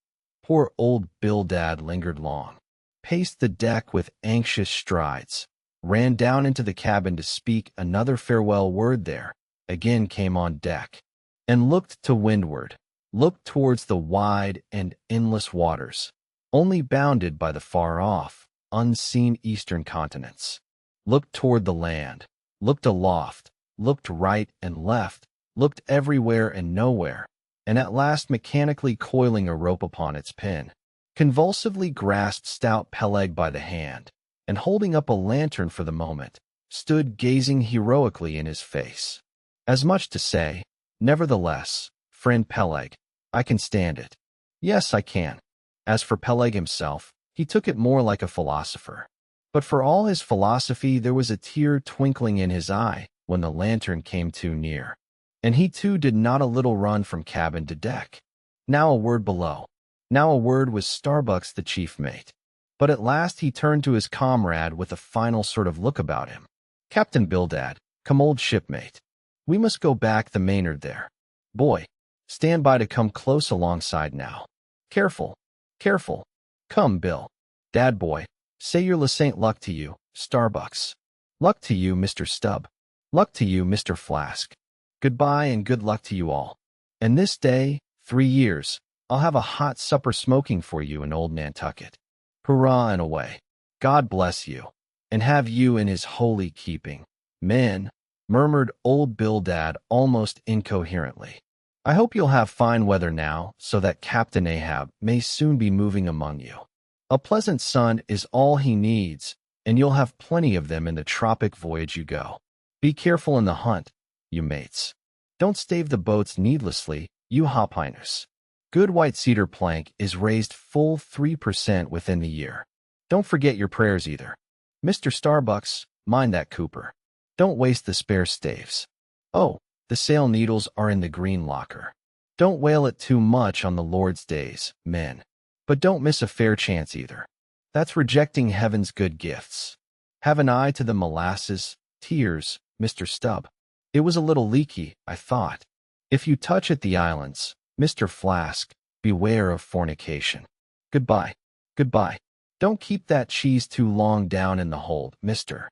Poor old Bildad lingered long, paced the deck with anxious strides, ran down into the cabin to speak another farewell word there, again came on deck, and looked to windward, looked towards the wide and endless waters, only bounded by the far-off, unseen eastern continents, looked toward the land, looked aloft, looked right and left, looked everywhere and nowhere, and at last mechanically coiling a rope upon its pin, convulsively grasped stout Peleg by the hand, and holding up a lantern for the moment, stood gazing heroically in his face. As much to say, nevertheless, friend Peleg, I can stand it. Yes, I can. As for Peleg himself, he took it more like a philosopher. But for all his philosophy, there was a tear twinkling in his eye when the lantern came too near, and he too did not a little run from cabin to deck. Now a word below, now a word with Starbucks the chief mate. But at last he turned to his comrade with a final sort of look about him. Captain Bildad, come old shipmate. We must go back the Maynard there. Boy, stand by to come close alongside now. Careful, careful. Come, Bill. Dad boy, say your Lasaint luck to you, Starbucks. Luck to you, Mr. Stubb. Luck to you, Mr. Flask. Goodbye and good luck to you all. And this day, 3 years, I'll have a hot supper smoking for you in old Nantucket. Hurrah and away. God bless you, and have you in his holy keeping. Men, murmured old Bildad almost incoherently. I hope you'll have fine weather now, so that Captain Ahab may soon be moving among you. A pleasant sun is all he needs, and you'll have plenty of them in the tropic voyage you go. Be careful in the hunt, you mates. Don't stave the boats needlessly, you hopiners. Good white cedar plank is raised full 3% within the year. Don't forget your prayers either. Mr. Starbucks, mind that cooper. Don't waste the spare staves. Oh, the sail needles are in the green locker. Don't whale it too much on the Lord's days, men. But don't miss a fair chance either. That's rejecting heaven's good gifts. Have an eye to the molasses, tears, Mr. Stubb. It was a little leaky, I thought. If you touch at the islands, Mr. Flask, beware of fornication. Goodbye. Goodbye. Don't keep that cheese too long down in the hold, Mr.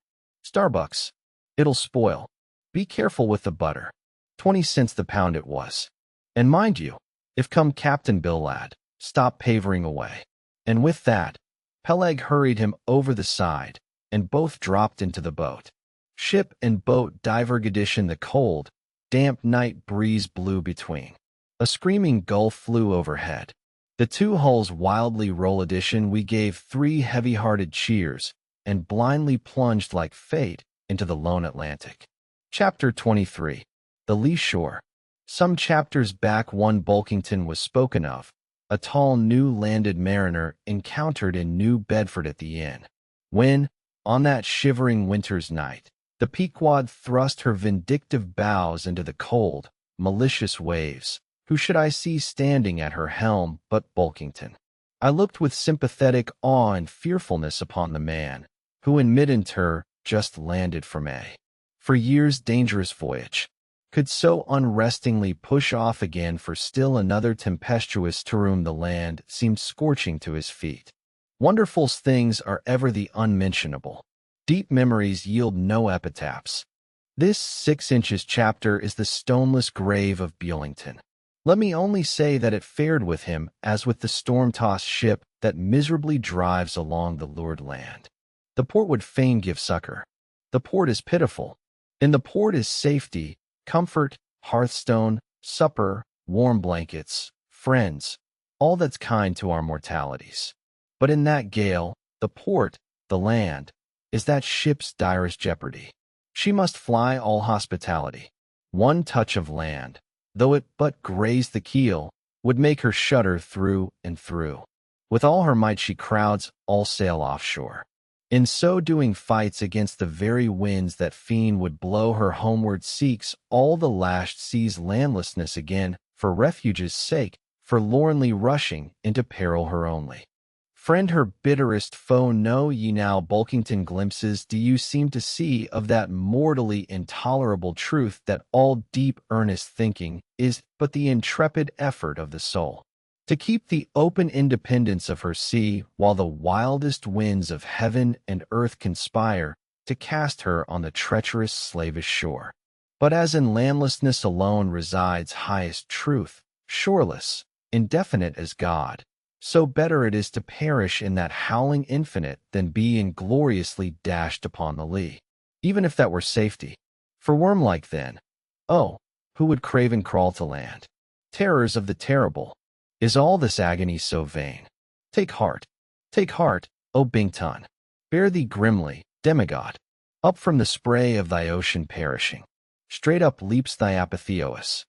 Starbucks. It'll spoil. Be careful with the butter. 20 cents the pound it was. And mind you, if come Captain Bildad, stop pavering away. And with that, Peleg hurried him over the side, and both dropped into the boat. Ship and boat diverged in the cold, damp night breeze blew between. A screaming gulf flew overhead. The two hulls wildly rolled. We gave 3 heavy-hearted cheers, and blindly plunged like fate into the lone Atlantic. Chapter 23. The Lee Shore. Some chapters back one Bulkington was spoken of, a tall new landed mariner encountered in New Bedford at the inn, when, on that shivering winter's night, the Pequod thrust her vindictive bows into the cold, malicious waves. Who should I see standing at her helm but Bulkington? I looked with sympathetic awe and fearfulness upon the man, who in mid-inter just landed from a, for years dangerous voyage, could so unrestingly push off again for still another tempestuous to whom the land seemed scorching to his feet. Wonderful things are ever the unmentionable. Deep memories yield no epitaphs. This 6 inches chapter is the stoneless grave of Buellington. Let me only say that it fared with him as with the storm-tossed ship that miserably drives along the lured land. The port would fain give succor. The port is pitiful. In the port is safety, comfort, hearthstone, supper, warm blankets, friends, all that's kind to our mortalities. But in that gale, the port, the land, is that ship's direst jeopardy. She must fly all hospitality. One touch of land, though it but graze the keel, would make her shudder through and through. With all her might she crowds all sail offshore. In so doing fights against the very winds that fain would blow her homeward, seeks all the lashed sea's landlessness again, for refuge's sake, forlornly rushing into peril her only friend, her bitterest foe. Know ye now, Bulkington, glimpses do you seem to see of that mortally intolerable truth that all deep earnest thinking is but the intrepid effort of the soul to keep the open independence of her sea, while the wildest winds of heaven and earth conspire to cast her on the treacherous slavish shore. But as in landlessness alone resides highest truth, shoreless, indefinite as God, so better it is to perish in that howling infinite than be ingloriously dashed upon the lee, even if that were safety. For worm-like then, oh, who would crave and crawl to land? Terrors of the terrible, is all this agony so vain? Take heart, O Bington. Bear thee grimly, demigod. Up from the spray of thy ocean perishing. Straight up leaps thy apotheosis.